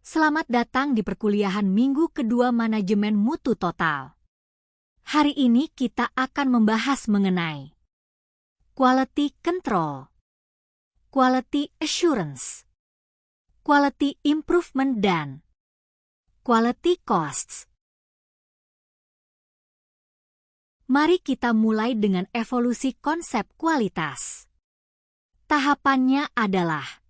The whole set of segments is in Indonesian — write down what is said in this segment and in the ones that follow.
Selamat datang di perkuliahan minggu kedua Manajemen Mutu Total. Hari ini kita akan membahas mengenai Quality Control, Quality Assurance, Quality Improvement, dan Quality Costs. Mari kita mulai dengan evolusi konsep kualitas. Tahapannya adalah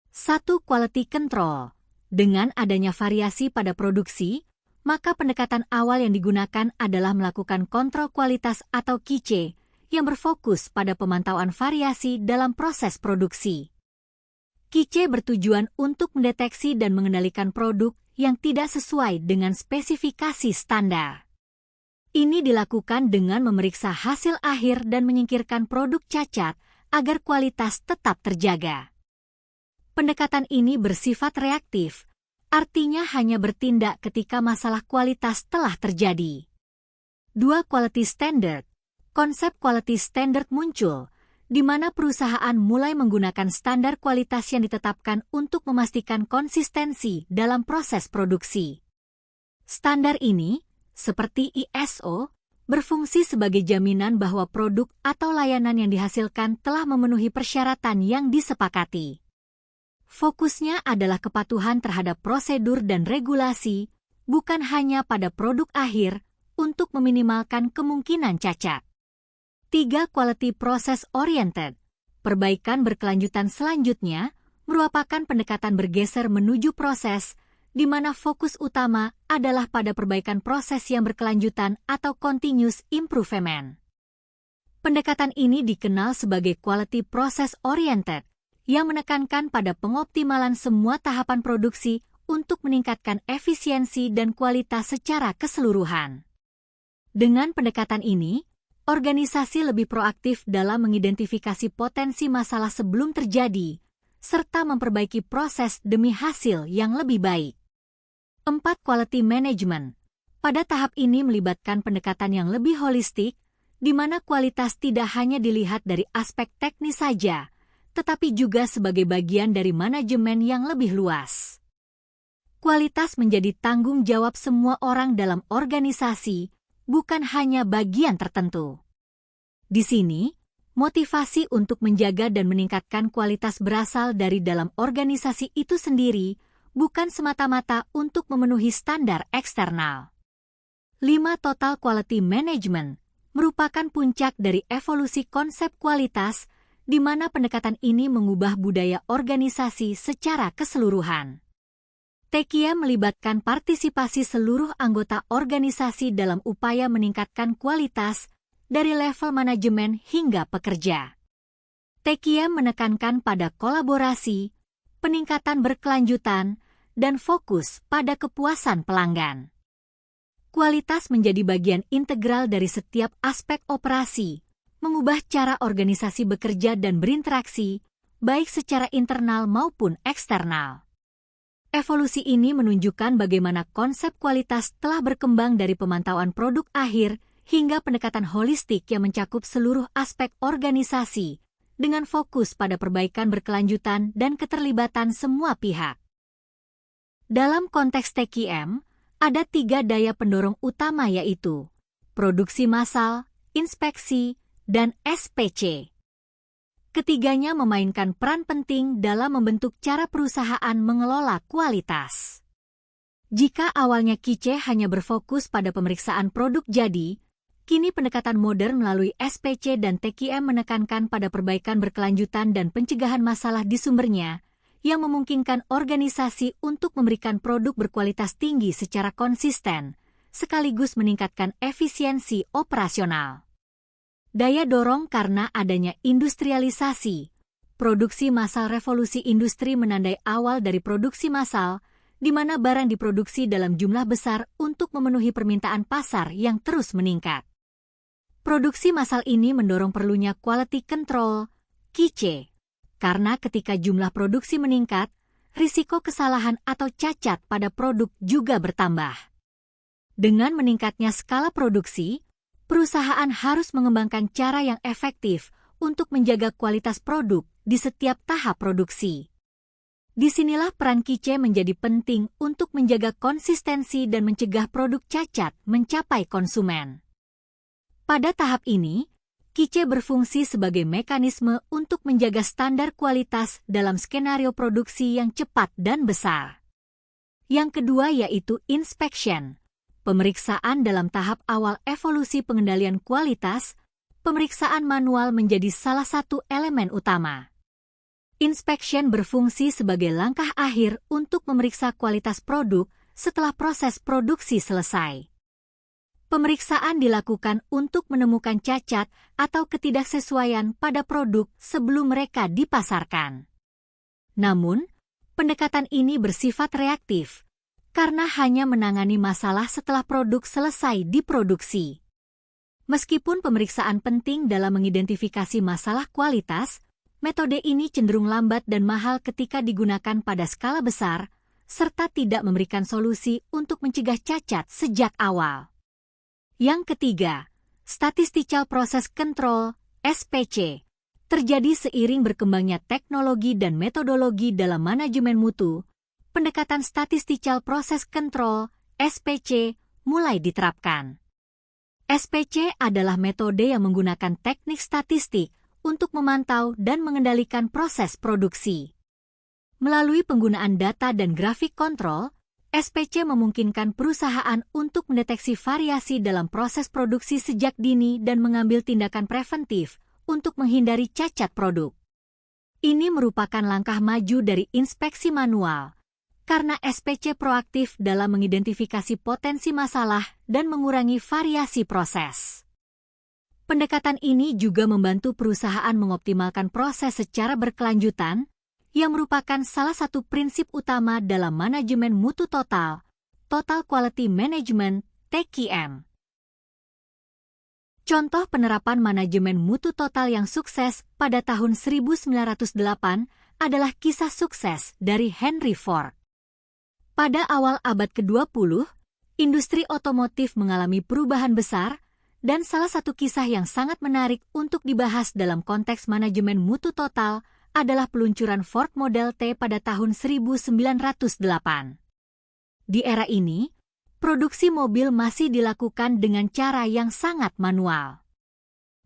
1. Quality Control. Dengan adanya variasi pada produksi, maka pendekatan awal yang digunakan adalah melakukan kontrol kualitas atau QC yang berfokus pada pemantauan variasi dalam proses produksi. QC bertujuan untuk mendeteksi dan mengendalikan produk yang tidak sesuai dengan spesifikasi standar. Ini dilakukan dengan memeriksa hasil akhir dan menyingkirkan produk cacat agar kualitas tetap terjaga. Pendekatan ini bersifat reaktif, artinya hanya bertindak ketika masalah kualitas telah terjadi. 2. Quality Standard. Konsep quality standard muncul, di mana perusahaan mulai menggunakan standar kualitas yang ditetapkan untuk memastikan konsistensi dalam proses produksi. Standar ini, seperti ISO, berfungsi sebagai jaminan bahwa produk atau layanan yang dihasilkan telah memenuhi persyaratan yang disepakati. Fokusnya adalah kepatuhan terhadap prosedur dan regulasi, bukan hanya pada produk akhir, untuk meminimalkan kemungkinan cacat. 3. Quality Process Oriented. Perbaikan berkelanjutan selanjutnya merupakan pendekatan bergeser menuju proses, di mana fokus utama adalah pada perbaikan proses yang berkelanjutan atau continuous improvement. Pendekatan ini dikenal sebagai Quality Process Oriented, yang menekankan pada pengoptimalan semua tahapan produksi untuk meningkatkan efisiensi dan kualitas secara keseluruhan. Dengan pendekatan ini, organisasi lebih proaktif dalam mengidentifikasi potensi masalah sebelum terjadi, serta memperbaiki proses demi hasil yang lebih baik. 4. Quality Management. Pada tahap ini melibatkan pendekatan yang lebih holistik, di mana kualitas tidak hanya dilihat dari aspek teknis saja, tetapi juga sebagai bagian dari manajemen yang lebih luas. Kualitas menjadi tanggung jawab semua orang dalam organisasi, bukan hanya bagian tertentu. Di sini, motivasi untuk menjaga dan meningkatkan kualitas berasal dari dalam organisasi itu sendiri, bukan semata-mata untuk memenuhi standar eksternal. 5. Total Quality Management merupakan puncak dari evolusi konsep kualitas, di mana pendekatan ini mengubah budaya organisasi secara keseluruhan. TQM melibatkan partisipasi seluruh anggota organisasi dalam upaya meningkatkan kualitas dari level manajemen hingga pekerja. TQM menekankan pada kolaborasi, peningkatan berkelanjutan, dan fokus pada kepuasan pelanggan. Kualitas menjadi bagian integral dari setiap aspek operasi, mengubah cara organisasi bekerja dan berinteraksi, baik secara internal maupun eksternal. Evolusi ini menunjukkan bagaimana konsep kualitas telah berkembang dari pemantauan produk akhir hingga pendekatan holistik yang mencakup seluruh aspek organisasi, dengan fokus pada perbaikan berkelanjutan dan keterlibatan semua pihak. Dalam konteks TQM, ada 3 daya pendorong utama, yaitu produksi massal, inspeksi, dan SPC. Ketiganya memainkan peran penting dalam membentuk cara perusahaan mengelola kualitas. Jika awalnya QC hanya berfokus pada pemeriksaan produk jadi, kini pendekatan modern melalui SPC dan TQM menekankan pada perbaikan berkelanjutan dan pencegahan masalah di sumbernya, yang memungkinkan organisasi untuk memberikan produk berkualitas tinggi secara konsisten, sekaligus meningkatkan efisiensi operasional. Daya dorong karena adanya industrialisasi. Produksi massal. Revolusi industri menandai awal dari produksi massal, di mana barang diproduksi dalam jumlah besar untuk memenuhi permintaan pasar yang terus meningkat. Produksi massal ini mendorong perlunya quality control, QC, karena ketika jumlah produksi meningkat, risiko kesalahan atau cacat pada produk juga bertambah. Dengan meningkatnya skala produksi, perusahaan harus mengembangkan cara yang efektif untuk menjaga kualitas produk di setiap tahap produksi. Disinilah peran QC menjadi penting untuk menjaga konsistensi dan mencegah produk cacat mencapai konsumen. Pada tahap ini, QC berfungsi sebagai mekanisme untuk menjaga standar kualitas dalam skenario produksi yang cepat dan besar. Yang kedua yaitu inspection, pemeriksaan dalam tahap awal evolusi pengendalian kualitas. Pemeriksaan manual menjadi salah satu elemen utama. Inspection berfungsi sebagai langkah akhir untuk memeriksa kualitas produk setelah proses produksi selesai. Pemeriksaan dilakukan untuk menemukan cacat atau ketidaksesuaian pada produk sebelum mereka dipasarkan. Namun, pendekatan ini bersifat reaktif, karena hanya menangani masalah setelah produk selesai diproduksi. Meskipun pemeriksaan penting dalam mengidentifikasi masalah kualitas, metode ini cenderung lambat dan mahal ketika digunakan pada skala besar, serta tidak memberikan solusi untuk mencegah cacat sejak awal. Yang ketiga, Statistical Process Control (SPC) terjadi seiring berkembangnya teknologi dan metodologi dalam manajemen mutu. Pendekatan Statistical Process Control (SPC) mulai diterapkan. SPC adalah metode yang menggunakan teknik statistik untuk memantau dan mengendalikan proses produksi. Melalui penggunaan data dan grafik kontrol, SPC memungkinkan perusahaan untuk mendeteksi variasi dalam proses produksi sejak dini dan mengambil tindakan preventif untuk menghindari cacat produk. Ini merupakan langkah maju dari inspeksi manual, karena SPC proaktif dalam mengidentifikasi potensi masalah dan mengurangi variasi proses. Pendekatan ini juga membantu perusahaan mengoptimalkan proses secara berkelanjutan, yang merupakan salah satu prinsip utama dalam manajemen mutu total, Total Quality Management, TQM. Contoh penerapan manajemen mutu total yang sukses pada tahun 1908 adalah kisah sukses dari Henry Ford. Pada awal abad ke-20, industri otomotif mengalami perubahan besar, dan salah satu kisah yang sangat menarik untuk dibahas dalam konteks manajemen mutu total adalah peluncuran Ford Model T pada tahun 1908. Di era ini, produksi mobil masih dilakukan dengan cara yang sangat manual.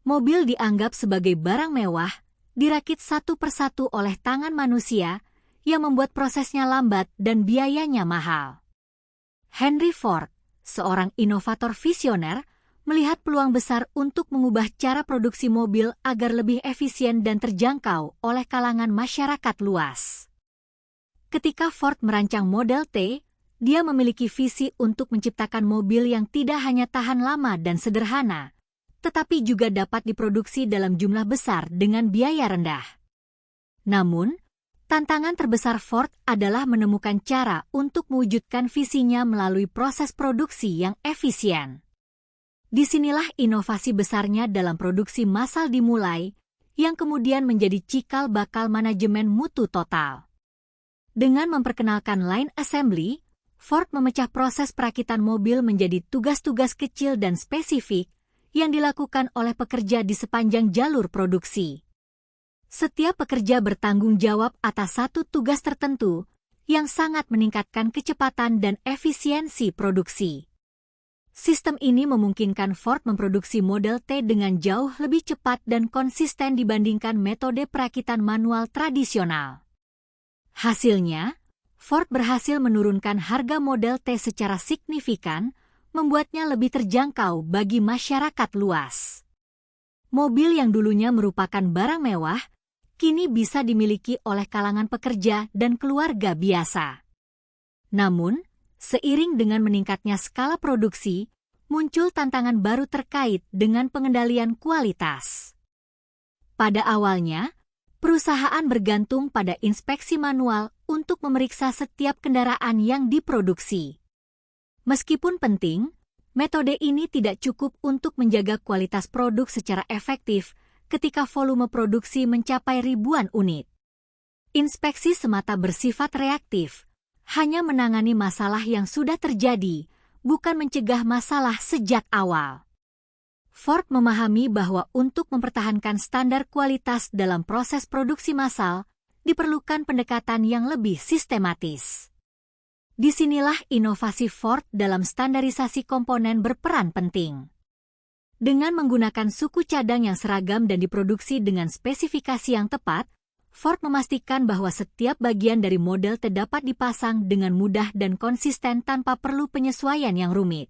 Mobil dianggap sebagai barang mewah, dirakit satu persatu oleh tangan manusia, yang membuat prosesnya lambat dan biayanya mahal. Henry Ford, seorang inovator visioner, melihat peluang besar untuk mengubah cara produksi mobil agar lebih efisien dan terjangkau oleh kalangan masyarakat luas. Ketika Ford merancang Model T, dia memiliki visi untuk menciptakan mobil yang tidak hanya tahan lama dan sederhana, tetapi juga dapat diproduksi dalam jumlah besar dengan biaya rendah. Namun, tantangan terbesar Ford adalah menemukan cara untuk mewujudkan visinya melalui proses produksi yang efisien. Disinilah inovasi besarnya dalam produksi massal dimulai, yang kemudian menjadi cikal bakal manajemen mutu total. Dengan memperkenalkan line assembly, Ford memecah proses perakitan mobil menjadi tugas-tugas kecil dan spesifik yang dilakukan oleh pekerja di sepanjang jalur produksi. Setiap pekerja bertanggung jawab atas satu tugas tertentu yang sangat meningkatkan kecepatan dan efisiensi produksi. Sistem ini memungkinkan Ford memproduksi Model T dengan jauh lebih cepat dan konsisten dibandingkan metode perakitan manual tradisional. Hasilnya, Ford berhasil menurunkan harga Model T secara signifikan, membuatnya lebih terjangkau bagi masyarakat luas. Mobil yang dulunya merupakan barang mewah, kini bisa dimiliki oleh kalangan pekerja dan keluarga biasa. Namun, seiring dengan meningkatnya skala produksi, muncul tantangan baru terkait dengan pengendalian kualitas. Pada awalnya, perusahaan bergantung pada inspeksi manual untuk memeriksa setiap kendaraan yang diproduksi. Meskipun penting, metode ini tidak cukup untuk menjaga kualitas produk secara efektif ketika volume produksi mencapai ribuan unit. Inspeksi semata bersifat reaktif, hanya menangani masalah yang sudah terjadi, bukan mencegah masalah sejak awal. Ford memahami bahwa untuk mempertahankan standar kualitas dalam proses produksi massal, diperlukan pendekatan yang lebih sistematis. Disinilah inovasi Ford dalam standarisasi komponen berperan penting. Dengan menggunakan suku cadang yang seragam dan diproduksi dengan spesifikasi yang tepat, Ford memastikan bahwa setiap bagian dari model T dapat dipasang dengan mudah dan konsisten tanpa perlu penyesuaian yang rumit.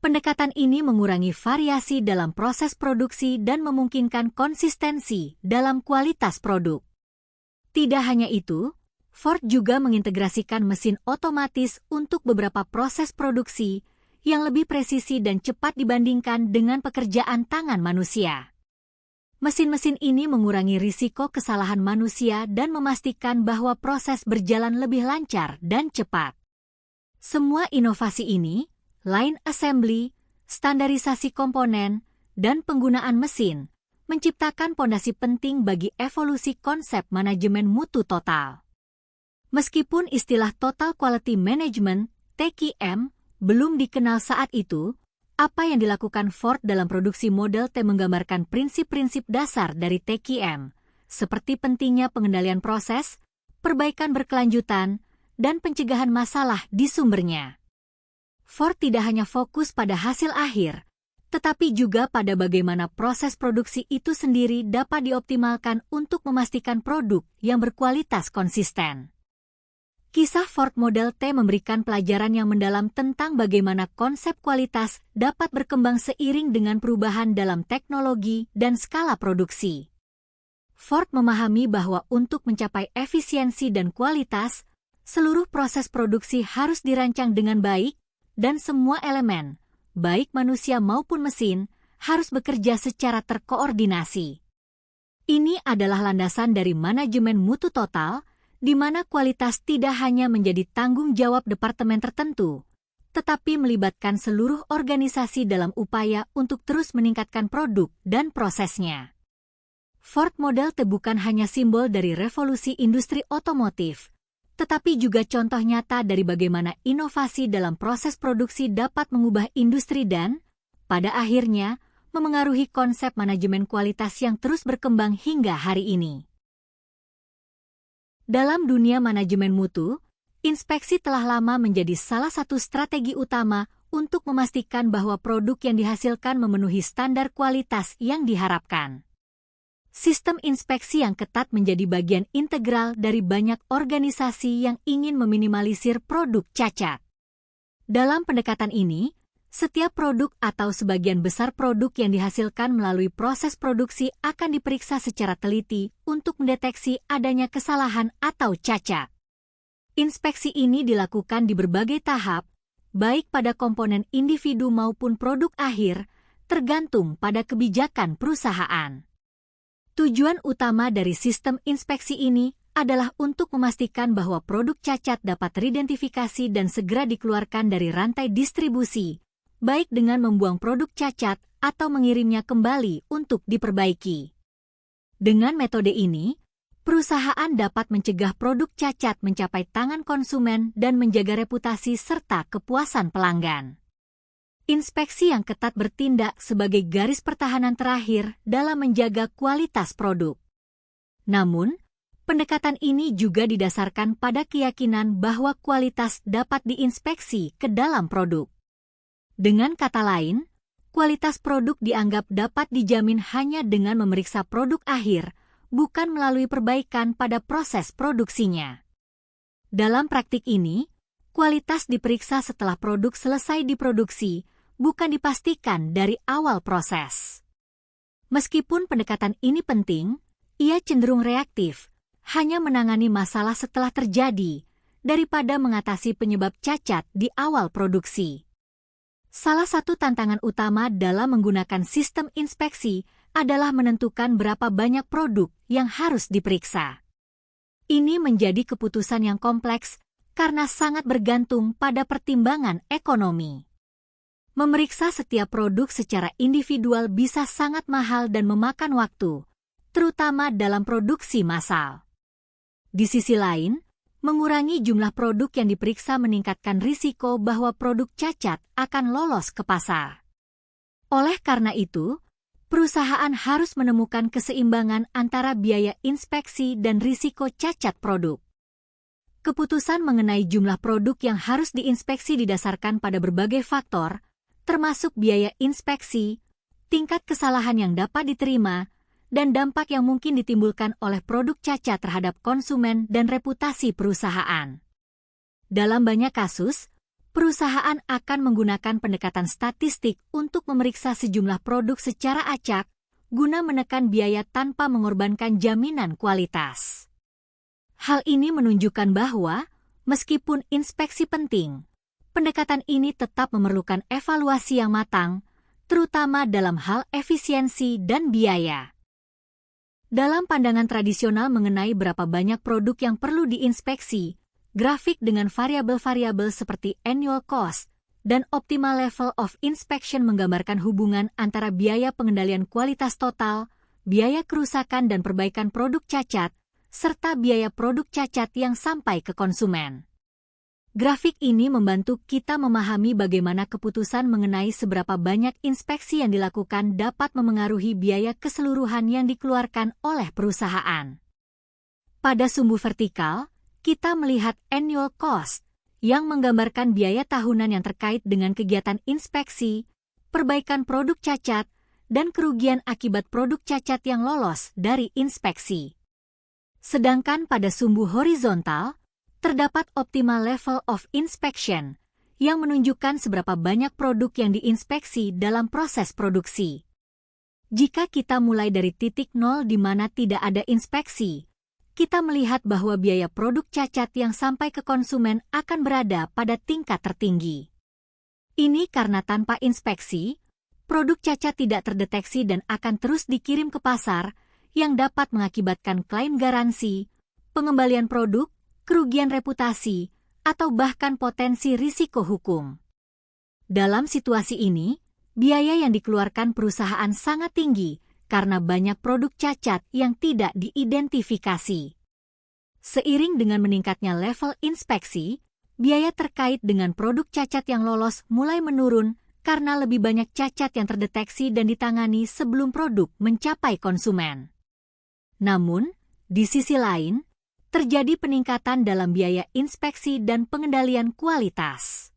Pendekatan ini mengurangi variasi dalam proses produksi dan memungkinkan konsistensi dalam kualitas produk. Tidak hanya itu, Ford juga mengintegrasikan mesin otomatis untuk beberapa proses produksi yang lebih presisi dan cepat dibandingkan dengan pekerjaan tangan manusia. Mesin-mesin ini mengurangi risiko kesalahan manusia dan memastikan bahwa proses berjalan lebih lancar dan cepat. Semua inovasi ini, line assembly, standarisasi komponen, dan penggunaan mesin, menciptakan pondasi penting bagi evolusi konsep manajemen mutu total. Meskipun istilah Total Quality Management, TQM, belum dikenal saat itu, apa yang dilakukan Ford dalam produksi model T menggambarkan prinsip-prinsip dasar dari TQM, seperti pentingnya pengendalian proses, perbaikan berkelanjutan, dan pencegahan masalah di sumbernya. Ford tidak hanya fokus pada hasil akhir, tetapi juga pada bagaimana proses produksi itu sendiri dapat dioptimalkan untuk memastikan produk yang berkualitas konsisten. Kisah Ford Model T memberikan pelajaran yang mendalam tentang bagaimana konsep kualitas dapat berkembang seiring dengan perubahan dalam teknologi dan skala produksi. Ford memahami bahwa untuk mencapai efisiensi dan kualitas, seluruh proses produksi harus dirancang dengan baik, dan semua elemen, baik manusia maupun mesin, harus bekerja secara terkoordinasi. Ini adalah landasan dari manajemen mutu total, di mana kualitas tidak hanya menjadi tanggung jawab departemen tertentu, tetapi melibatkan seluruh organisasi dalam upaya untuk terus meningkatkan produk dan prosesnya. Ford Model T bukan hanya simbol dari revolusi industri otomotif, tetapi juga contoh nyata dari bagaimana inovasi dalam proses produksi dapat mengubah industri dan, pada akhirnya, memengaruhi konsep manajemen kualitas yang terus berkembang hingga hari ini. Dalam dunia manajemen mutu, inspeksi telah lama menjadi salah satu strategi utama untuk memastikan bahwa produk yang dihasilkan memenuhi standar kualitas yang diharapkan. Sistem inspeksi yang ketat menjadi bagian integral dari banyak organisasi yang ingin meminimalisir produk cacat. Dalam pendekatan ini, setiap produk atau sebagian besar produk yang dihasilkan melalui proses produksi akan diperiksa secara teliti untuk mendeteksi adanya kesalahan atau cacat. Inspeksi ini dilakukan di berbagai tahap, baik pada komponen individu maupun produk akhir, tergantung pada kebijakan perusahaan. Tujuan utama dari sistem inspeksi ini adalah untuk memastikan bahwa produk cacat dapat teridentifikasi dan segera dikeluarkan dari rantai distribusi, baik dengan membuang produk cacat atau mengirimnya kembali untuk diperbaiki. Dengan metode ini, perusahaan dapat mencegah produk cacat mencapai tangan konsumen dan menjaga reputasi serta kepuasan pelanggan. Inspeksi yang ketat bertindak sebagai garis pertahanan terakhir dalam menjaga kualitas produk. Namun, pendekatan ini juga didasarkan pada keyakinan bahwa kualitas dapat diinspeksi ke dalam produk. Dengan kata lain, kualitas produk dianggap dapat dijamin hanya dengan memeriksa produk akhir, bukan melalui perbaikan pada proses produksinya. Dalam praktik ini, kualitas diperiksa setelah produk selesai diproduksi, bukan dipastikan dari awal proses. Meskipun pendekatan ini penting, ia cenderung reaktif, hanya menangani masalah setelah terjadi, daripada mengatasi penyebab cacat di awal produksi. Salah satu tantangan utama dalam menggunakan sistem inspeksi adalah menentukan berapa banyak produk yang harus diperiksa. Ini menjadi keputusan yang kompleks karena sangat bergantung pada pertimbangan ekonomi. Memeriksa setiap produk secara individual bisa sangat mahal dan memakan waktu, terutama dalam produksi massal. Di sisi lain, mengurangi jumlah produk yang diperiksa meningkatkan risiko bahwa produk cacat akan lolos ke pasar. Oleh karena itu, perusahaan harus menemukan keseimbangan antara biaya inspeksi dan risiko cacat produk. Keputusan mengenai jumlah produk yang harus diinspeksi didasarkan pada berbagai faktor, termasuk biaya inspeksi, tingkat kesalahan yang dapat diterima, dan dampak yang mungkin ditimbulkan oleh produk cacat terhadap konsumen dan reputasi perusahaan. Dalam banyak kasus, perusahaan akan menggunakan pendekatan statistik untuk memeriksa sejumlah produk secara acak, guna menekan biaya tanpa mengorbankan jaminan kualitas. Hal ini menunjukkan bahwa, meskipun inspeksi penting, pendekatan ini tetap memerlukan evaluasi yang matang, terutama dalam hal efisiensi dan biaya. Dalam pandangan tradisional mengenai berapa banyak produk yang perlu diinspeksi, grafik dengan variabel-variabel seperti annual cost dan optimal level of inspection menggambarkan hubungan antara biaya pengendalian kualitas total, biaya kerusakan dan perbaikan produk cacat, serta biaya produk cacat yang sampai ke konsumen. Grafik ini membantu kita memahami bagaimana keputusan mengenai seberapa banyak inspeksi yang dilakukan dapat memengaruhi biaya keseluruhan yang dikeluarkan oleh perusahaan. Pada sumbu vertikal, kita melihat annual cost, yang menggambarkan biaya tahunan yang terkait dengan kegiatan inspeksi, perbaikan produk cacat, dan kerugian akibat produk cacat yang lolos dari inspeksi. Sedangkan pada sumbu horizontal, terdapat optimal level of inspection, yang menunjukkan seberapa banyak produk yang diinspeksi dalam proses produksi. Jika kita mulai dari titik nol di mana tidak ada inspeksi, kita melihat bahwa biaya produk cacat yang sampai ke konsumen akan berada pada tingkat tertinggi. Ini karena tanpa inspeksi, produk cacat tidak terdeteksi dan akan terus dikirim ke pasar, yang dapat mengakibatkan klaim garansi, pengembalian produk, kerugian reputasi, atau bahkan potensi risiko hukum. Dalam situasi ini, biaya yang dikeluarkan perusahaan sangat tinggi karena banyak produk cacat yang tidak diidentifikasi. Seiring dengan meningkatnya level inspeksi, biaya terkait dengan produk cacat yang lolos mulai menurun karena lebih banyak cacat yang terdeteksi dan ditangani sebelum produk mencapai konsumen. Namun, di sisi lain, terjadi peningkatan dalam biaya inspeksi dan pengendalian kualitas.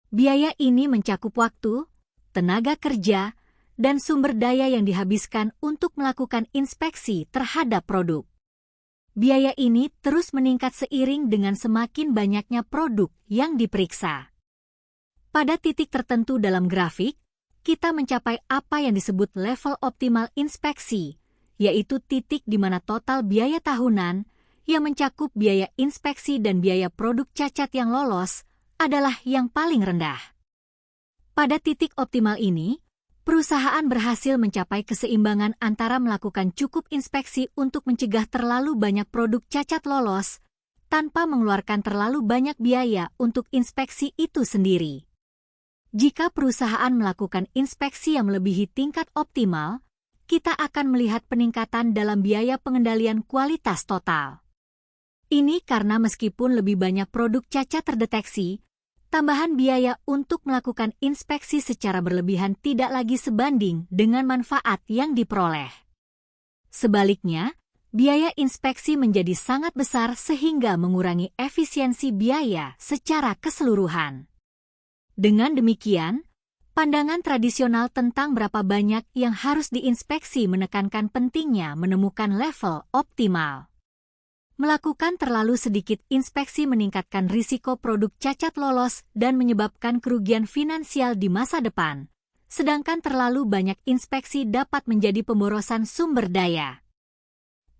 Biaya ini mencakup waktu, tenaga kerja, dan sumber daya yang dihabiskan untuk melakukan inspeksi terhadap produk. Biaya ini terus meningkat seiring dengan semakin banyaknya produk yang diperiksa. Pada titik tertentu dalam grafik, kita mencapai apa yang disebut level optimal inspeksi, yaitu titik di mana total biaya tahunan yang mencakup biaya inspeksi dan biaya produk cacat yang lolos adalah yang paling rendah. Pada titik optimal ini, perusahaan berhasil mencapai keseimbangan antara melakukan cukup inspeksi untuk mencegah terlalu banyak produk cacat lolos, tanpa mengeluarkan terlalu banyak biaya untuk inspeksi itu sendiri. Jika perusahaan melakukan inspeksi yang melebihi tingkat optimal, kita akan melihat peningkatan dalam biaya pengendalian kualitas total. Ini karena meskipun lebih banyak produk cacat terdeteksi, tambahan biaya untuk melakukan inspeksi secara berlebihan tidak lagi sebanding dengan manfaat yang diperoleh. Sebaliknya, biaya inspeksi menjadi sangat besar sehingga mengurangi efisiensi biaya secara keseluruhan. Dengan demikian, pandangan tradisional tentang berapa banyak yang harus diinspeksi menekankan pentingnya menemukan level optimal. Melakukan terlalu sedikit inspeksi meningkatkan risiko produk cacat lolos dan menyebabkan kerugian finansial di masa depan, sedangkan terlalu banyak inspeksi dapat menjadi pemborosan sumber daya.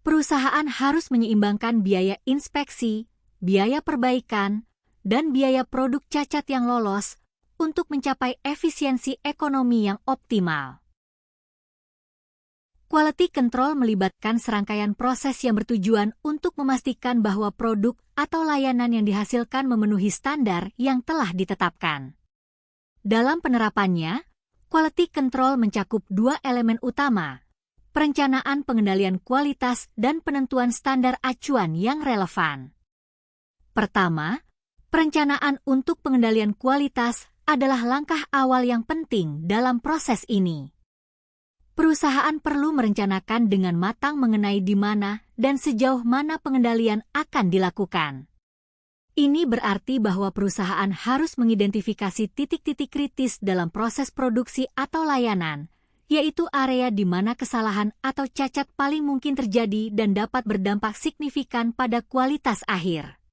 Perusahaan harus menyeimbangkan biaya inspeksi, biaya perbaikan, dan biaya produk cacat yang lolos untuk mencapai efisiensi ekonomi yang optimal. Quality control melibatkan serangkaian proses yang bertujuan untuk memastikan bahwa produk atau layanan yang dihasilkan memenuhi standar yang telah ditetapkan. Dalam penerapannya, quality control mencakup dua elemen utama, perencanaan pengendalian kualitas dan penentuan standar acuan yang relevan. Pertama, perencanaan untuk pengendalian kualitas adalah langkah awal yang penting dalam proses ini. Perusahaan perlu merencanakan dengan matang mengenai di mana dan sejauh mana pengendalian akan dilakukan. Ini berarti bahwa perusahaan harus mengidentifikasi titik-titik kritis dalam proses produksi atau layanan, yaitu area di mana kesalahan atau cacat paling mungkin terjadi dan dapat berdampak signifikan pada kualitas akhir.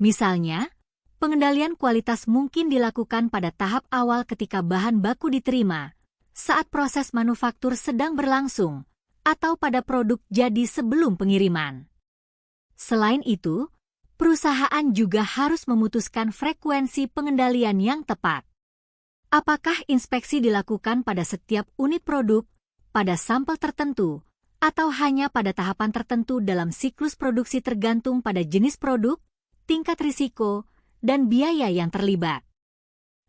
Misalnya, pengendalian kualitas mungkin dilakukan pada tahap awal ketika bahan baku diterima, saat proses manufaktur sedang berlangsung, atau pada produk jadi sebelum pengiriman. Selain itu, perusahaan juga harus memutuskan frekuensi pengendalian yang tepat. Apakah inspeksi dilakukan pada setiap unit produk, pada sampel tertentu, atau hanya pada tahapan tertentu dalam siklus produksi tergantung pada jenis produk, tingkat risiko, dan biaya yang terlibat.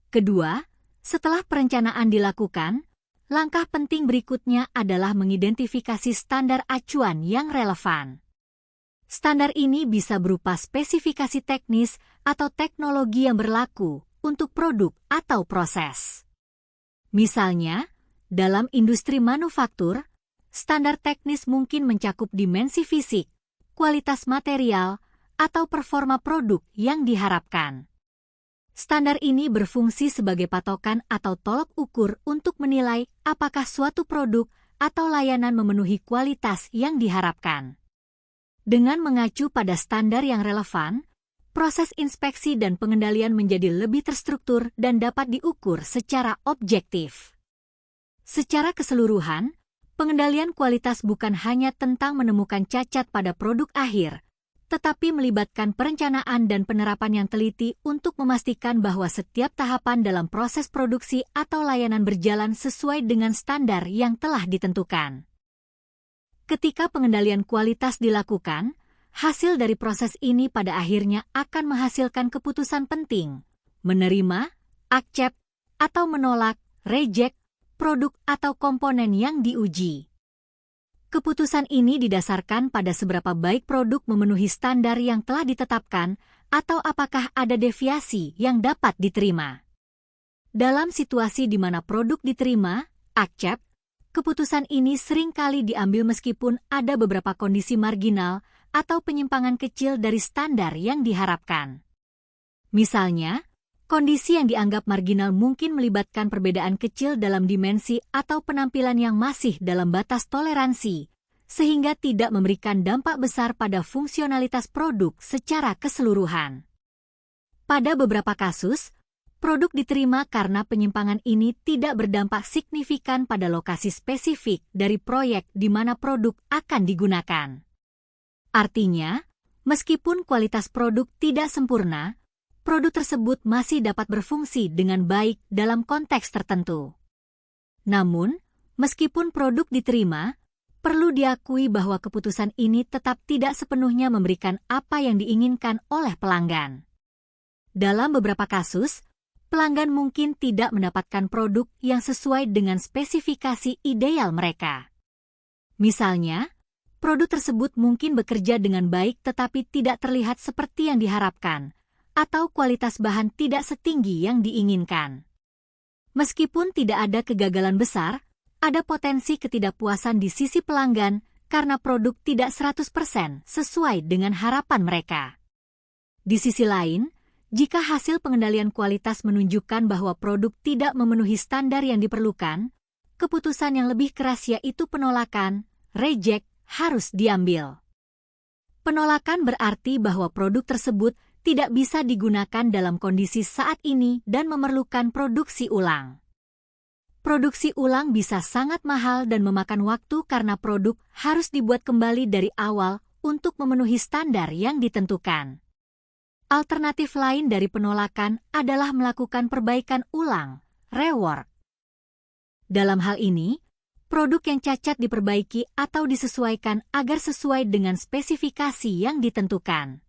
Kedua, setelah perencanaan dilakukan, langkah penting berikutnya adalah mengidentifikasi standar acuan yang relevan. Standar ini bisa berupa spesifikasi teknis atau teknologi yang berlaku untuk produk atau proses. Misalnya, dalam industri manufaktur, standar teknis mungkin mencakup dimensi fisik, kualitas material, atau performa produk yang diharapkan. Standar ini berfungsi sebagai patokan atau tolok ukur untuk menilai apakah suatu produk atau layanan memenuhi kualitas yang diharapkan. Dengan mengacu pada standar yang relevan, proses inspeksi dan pengendalian menjadi lebih terstruktur dan dapat diukur secara objektif. Secara keseluruhan, pengendalian kualitas bukan hanya tentang menemukan cacat pada produk akhir, tetapi melibatkan perencanaan dan penerapan yang teliti untuk memastikan bahwa setiap tahapan dalam proses produksi atau layanan berjalan sesuai dengan standar yang telah ditentukan. Ketika pengendalian kualitas dilakukan, hasil dari proses ini pada akhirnya akan menghasilkan keputusan penting, menerima, accept, atau menolak, reject, produk atau komponen yang diuji. Keputusan ini didasarkan pada seberapa baik produk memenuhi standar yang telah ditetapkan atau apakah ada deviasi yang dapat diterima. Dalam situasi di mana produk diterima, accept, keputusan ini seringkali diambil meskipun ada beberapa kondisi marginal atau penyimpangan kecil dari standar yang diharapkan. Misalnya, kondisi yang dianggap marginal mungkin melibatkan perbedaan kecil dalam dimensi atau penampilan yang masih dalam batas toleransi, sehingga tidak memberikan dampak besar pada fungsionalitas produk secara keseluruhan. Pada beberapa kasus, produk diterima karena penyimpangan ini tidak berdampak signifikan pada lokasi spesifik dari proyek di mana produk akan digunakan. Artinya, meskipun kualitas produk tidak sempurna, produk tersebut masih dapat berfungsi dengan baik dalam konteks tertentu. Namun, meskipun produk diterima, perlu diakui bahwa keputusan ini tetap tidak sepenuhnya memberikan apa yang diinginkan oleh pelanggan. Dalam beberapa kasus, pelanggan mungkin tidak mendapatkan produk yang sesuai dengan spesifikasi ideal mereka. Misalnya, produk tersebut mungkin bekerja dengan baik tetapi tidak terlihat seperti yang diharapkan, atau kualitas bahan tidak setinggi yang diinginkan. Meskipun tidak ada kegagalan besar, ada potensi ketidakpuasan di sisi pelanggan karena produk tidak 100% sesuai dengan harapan mereka. Di sisi lain, jika hasil pengendalian kualitas menunjukkan bahwa produk tidak memenuhi standar yang diperlukan, keputusan yang lebih keras yaitu penolakan, reject, harus diambil. Penolakan berarti bahwa produk tersebut tidak bisa digunakan dalam kondisi saat ini dan memerlukan produksi ulang. Produksi ulang bisa sangat mahal dan memakan waktu karena produk harus dibuat kembali dari awal untuk memenuhi standar yang ditentukan. Alternatif lain dari penolakan adalah melakukan perbaikan ulang, rework. Dalam hal ini, produk yang cacat diperbaiki atau disesuaikan agar sesuai dengan spesifikasi yang ditentukan.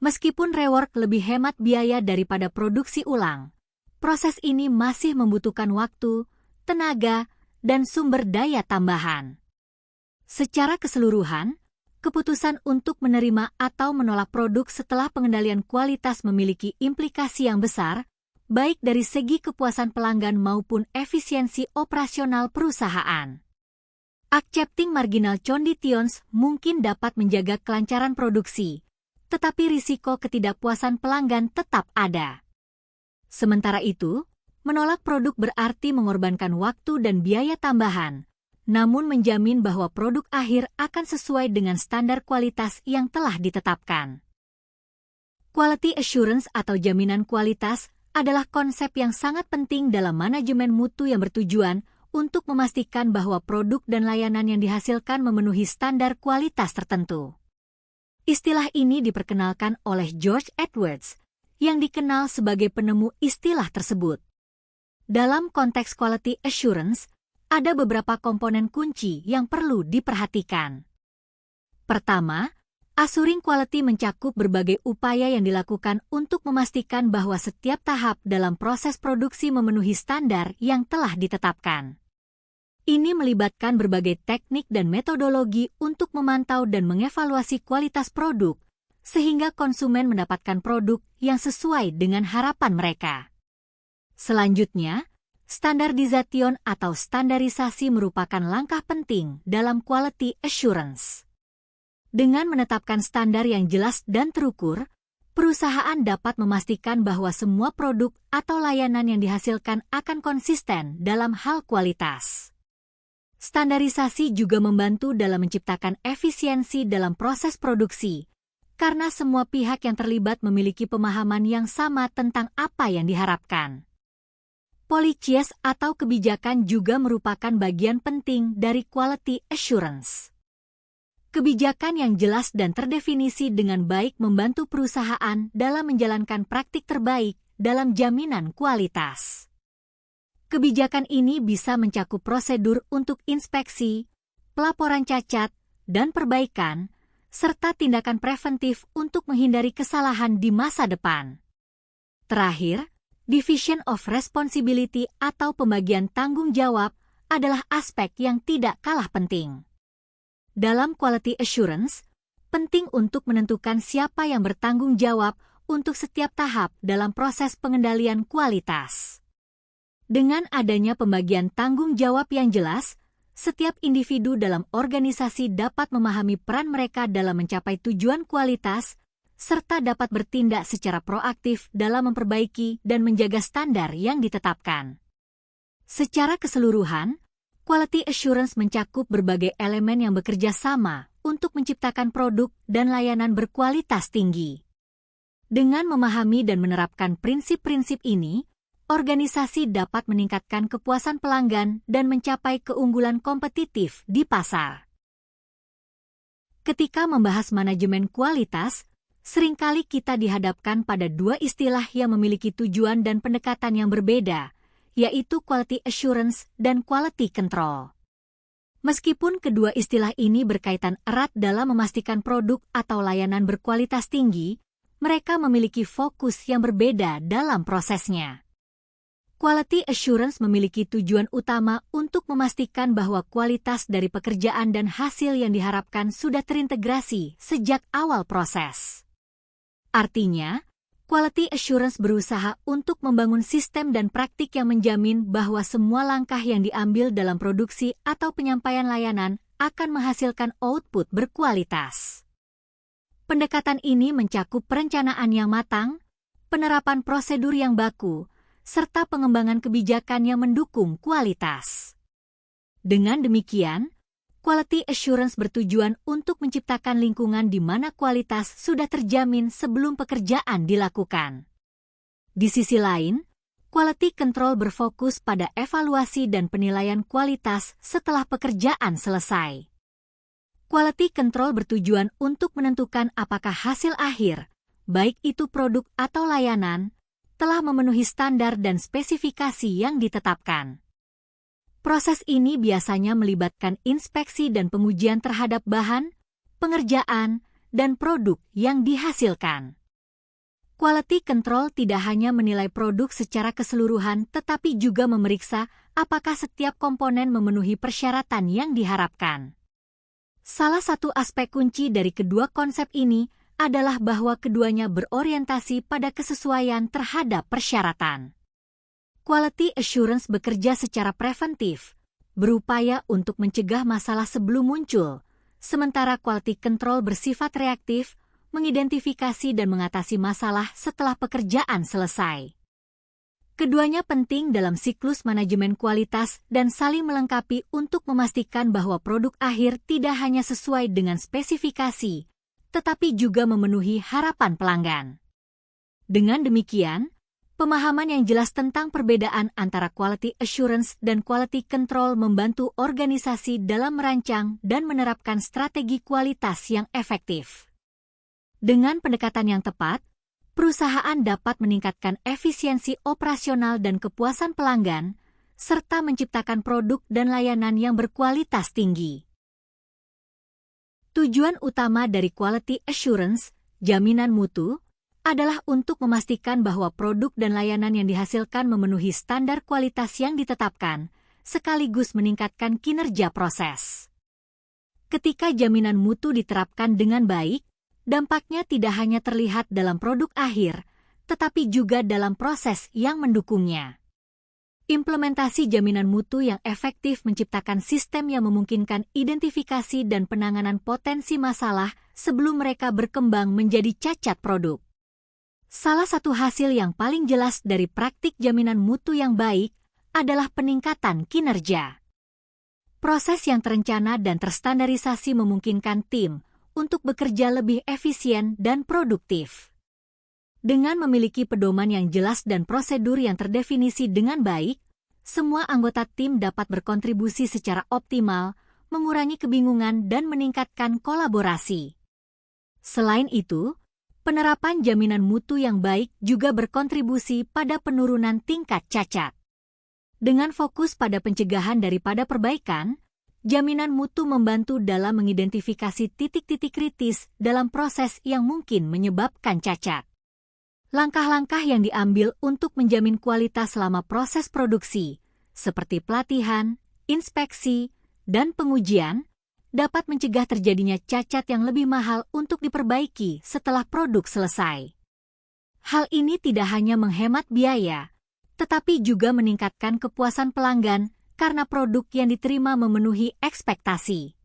Meskipun rework lebih hemat biaya daripada produksi ulang, proses ini masih membutuhkan waktu, tenaga, dan sumber daya tambahan. Secara keseluruhan, keputusan untuk menerima atau menolak produk setelah pengendalian kualitas memiliki implikasi yang besar, baik dari segi kepuasan pelanggan maupun efisiensi operasional perusahaan. Accepting marginal conditions mungkin dapat menjaga kelancaran produksi, tetapi risiko ketidakpuasan pelanggan tetap ada. Sementara itu, menolak produk berarti mengorbankan waktu dan biaya tambahan, namun menjamin bahwa produk akhir akan sesuai dengan standar kualitas yang telah ditetapkan. Quality assurance atau jaminan kualitas adalah konsep yang sangat penting dalam manajemen mutu yang bertujuan untuk memastikan bahwa produk dan layanan yang dihasilkan memenuhi standar kualitas tertentu. Istilah ini diperkenalkan oleh George Edwards, yang dikenal sebagai penemu istilah tersebut. Dalam konteks quality assurance, ada beberapa komponen kunci yang perlu diperhatikan. Pertama, assuring quality mencakup berbagai upaya yang dilakukan untuk memastikan bahwa setiap tahap dalam proses produksi memenuhi standar yang telah ditetapkan. Ini melibatkan berbagai teknik dan metodologi untuk memantau dan mengevaluasi kualitas produk, sehingga konsumen mendapatkan produk yang sesuai dengan harapan mereka. Selanjutnya, standardization atau standarisasi merupakan langkah penting dalam quality assurance. Dengan menetapkan standar yang jelas dan terukur, perusahaan dapat memastikan bahwa semua produk atau layanan yang dihasilkan akan konsisten dalam hal kualitas. Standarisasi juga membantu dalam menciptakan efisiensi dalam proses produksi, karena semua pihak yang terlibat memiliki pemahaman yang sama tentang apa yang diharapkan. Policies atau kebijakan juga merupakan bagian penting dari quality assurance. Kebijakan yang jelas dan terdefinisi dengan baik membantu perusahaan dalam menjalankan praktik terbaik dalam jaminan kualitas. Kebijakan ini bisa mencakup prosedur untuk inspeksi, pelaporan cacat, dan perbaikan, serta tindakan preventif untuk menghindari kesalahan di masa depan. Terakhir, Division of Responsibility atau pembagian tanggung jawab adalah aspek yang tidak kalah penting. Dalam quality assurance, penting untuk menentukan siapa yang bertanggung jawab untuk setiap tahap dalam proses pengendalian kualitas. Dengan adanya pembagian tanggung jawab yang jelas, setiap individu dalam organisasi dapat memahami peran mereka dalam mencapai tujuan kualitas, serta dapat bertindak secara proaktif dalam memperbaiki dan menjaga standar yang ditetapkan. Secara keseluruhan, quality assurance mencakup berbagai elemen yang bekerja sama untuk menciptakan produk dan layanan berkualitas tinggi. Dengan memahami dan menerapkan prinsip-prinsip ini, organisasi dapat meningkatkan kepuasan pelanggan dan mencapai keunggulan kompetitif di pasar. Ketika membahas manajemen kualitas, seringkali kita dihadapkan pada dua istilah yang memiliki tujuan dan pendekatan yang berbeda, yaitu quality assurance dan quality control. Meskipun kedua istilah ini berkaitan erat dalam memastikan produk atau layanan berkualitas tinggi, mereka memiliki fokus yang berbeda dalam prosesnya. Quality assurance memiliki tujuan utama untuk memastikan bahwa kualitas dari pekerjaan dan hasil yang diharapkan sudah terintegrasi sejak awal proses. Artinya, quality assurance berusaha untuk membangun sistem dan praktik yang menjamin bahwa semua langkah yang diambil dalam produksi atau penyampaian layanan akan menghasilkan output berkualitas. Pendekatan ini mencakup perencanaan yang matang, penerapan prosedur yang baku, serta pengembangan kebijakan yang mendukung kualitas. Dengan demikian, quality assurance bertujuan untuk menciptakan lingkungan di mana kualitas sudah terjamin sebelum pekerjaan dilakukan. Di sisi lain, quality control berfokus pada evaluasi dan penilaian kualitas setelah pekerjaan selesai. Quality control bertujuan untuk menentukan apakah hasil akhir, baik itu produk atau layanan, telah memenuhi standar dan spesifikasi yang ditetapkan. Proses ini biasanya melibatkan inspeksi dan pengujian terhadap bahan, pengerjaan, dan produk yang dihasilkan. Quality control tidak hanya menilai produk secara keseluruhan tetapi juga memeriksa apakah setiap komponen memenuhi persyaratan yang diharapkan. Salah satu aspek kunci dari kedua konsep ini adalah bahwa keduanya berorientasi pada kesesuaian terhadap persyaratan. Quality assurance bekerja secara preventif, berupaya untuk mencegah masalah sebelum muncul, sementara quality control bersifat reaktif, mengidentifikasi dan mengatasi masalah setelah pekerjaan selesai. Keduanya penting dalam siklus manajemen kualitas dan saling melengkapi untuk memastikan bahwa produk akhir tidak hanya sesuai dengan spesifikasi, tetapi juga memenuhi harapan pelanggan. Dengan demikian, pemahaman yang jelas tentang perbedaan antara quality assurance dan quality control membantu organisasi dalam merancang dan menerapkan strategi kualitas yang efektif. Dengan pendekatan yang tepat, perusahaan dapat meningkatkan efisiensi operasional dan kepuasan pelanggan, serta menciptakan produk dan layanan yang berkualitas tinggi. Tujuan utama dari quality assurance, jaminan mutu, adalah untuk memastikan bahwa produk dan layanan yang dihasilkan memenuhi standar kualitas yang ditetapkan, sekaligus meningkatkan kinerja proses. Ketika jaminan mutu diterapkan dengan baik, dampaknya tidak hanya terlihat dalam produk akhir, tetapi juga dalam proses yang mendukungnya. Implementasi jaminan mutu yang efektif menciptakan sistem yang memungkinkan identifikasi dan penanganan potensi masalah sebelum mereka berkembang menjadi cacat produk. Salah satu hasil yang paling jelas dari praktik jaminan mutu yang baik adalah peningkatan kinerja. Proses yang terencana dan terstandarisasi memungkinkan tim untuk bekerja lebih efisien dan produktif. Dengan memiliki pedoman yang jelas dan prosedur yang terdefinisi dengan baik, semua anggota tim dapat berkontribusi secara optimal, mengurangi kebingungan dan meningkatkan kolaborasi. Selain itu, penerapan jaminan mutu yang baik juga berkontribusi pada penurunan tingkat cacat. Dengan fokus pada pencegahan daripada perbaikan, jaminan mutu membantu dalam mengidentifikasi titik-titik kritis dalam proses yang mungkin menyebabkan cacat. Langkah-langkah yang diambil untuk menjamin kualitas selama proses produksi, seperti pelatihan, inspeksi, dan pengujian, dapat mencegah terjadinya cacat yang lebih mahal untuk diperbaiki setelah produk selesai. Hal ini tidak hanya menghemat biaya, tetapi juga meningkatkan kepuasan pelanggan karena produk yang diterima memenuhi ekspektasi.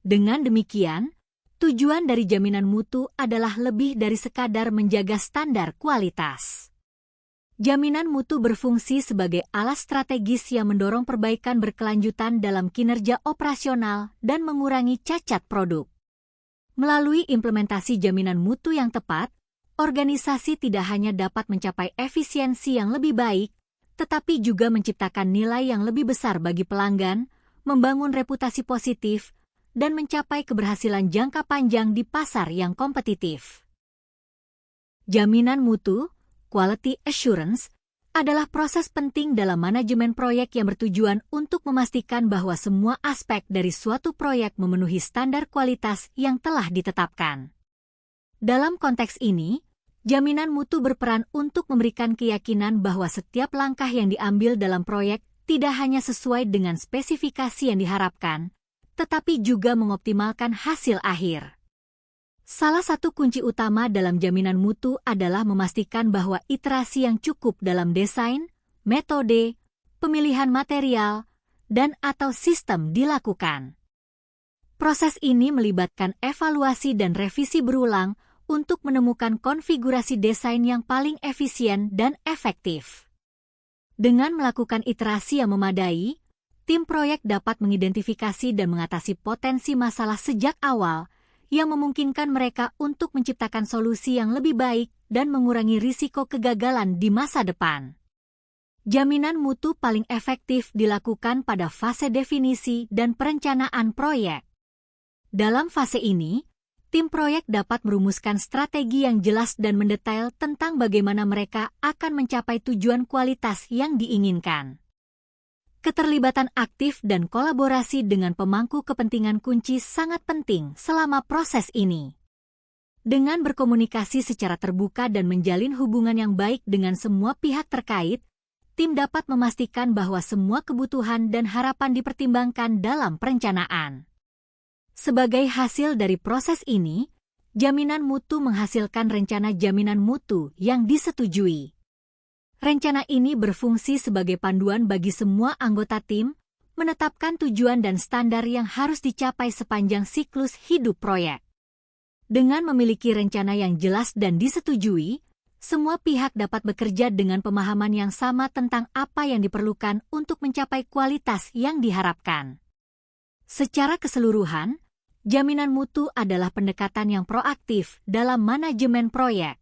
Dengan demikian, tujuan dari jaminan mutu adalah lebih dari sekadar menjaga standar kualitas. Jaminan mutu berfungsi sebagai alas strategis yang mendorong perbaikan berkelanjutan dalam kinerja operasional dan mengurangi cacat produk. Melalui implementasi jaminan mutu yang tepat, organisasi tidak hanya dapat mencapai efisiensi yang lebih baik, tetapi juga menciptakan nilai yang lebih besar bagi pelanggan, membangun reputasi positif, dan mencapai keberhasilan jangka panjang di pasar yang kompetitif. Jaminan mutu, quality assurance, adalah proses penting dalam manajemen proyek yang bertujuan untuk memastikan bahwa semua aspek dari suatu proyek memenuhi standar kualitas yang telah ditetapkan. Dalam konteks ini, jaminan mutu berperan untuk memberikan keyakinan bahwa setiap langkah yang diambil dalam proyek tidak hanya sesuai dengan spesifikasi yang diharapkan, tetapi juga mengoptimalkan hasil akhir. Salah satu kunci utama dalam jaminan mutu adalah memastikan bahwa iterasi yang cukup dalam desain, metode, pemilihan material, dan/atau sistem dilakukan. Proses ini melibatkan evaluasi dan revisi berulang untuk menemukan konfigurasi desain yang paling efisien dan efektif. Dengan melakukan iterasi yang memadai, tim proyek dapat mengidentifikasi dan mengatasi potensi masalah sejak awal yang memungkinkan mereka untuk menciptakan solusi yang lebih baik dan mengurangi risiko kegagalan di masa depan. Jaminan mutu paling efektif dilakukan pada fase definisi dan perencanaan proyek. Dalam fase ini, tim proyek dapat merumuskan strategi yang jelas dan mendetail tentang bagaimana mereka akan mencapai tujuan kualitas yang diinginkan. Keterlibatan aktif dan kolaborasi dengan pemangku kepentingan kunci sangat penting selama proses ini. Dengan berkomunikasi secara terbuka dan menjalin hubungan yang baik dengan semua pihak terkait, tim dapat memastikan bahwa semua kebutuhan dan harapan dipertimbangkan dalam perencanaan. Sebagai hasil dari proses ini, jaminan mutu menghasilkan rencana jaminan mutu yang disetujui. Rencana ini berfungsi sebagai panduan bagi semua anggota tim, menetapkan tujuan dan standar yang harus dicapai sepanjang siklus hidup proyek. Dengan memiliki rencana yang jelas dan disetujui, semua pihak dapat bekerja dengan pemahaman yang sama tentang apa yang diperlukan untuk mencapai kualitas yang diharapkan. Secara keseluruhan, jaminan mutu adalah pendekatan yang proaktif dalam manajemen proyek.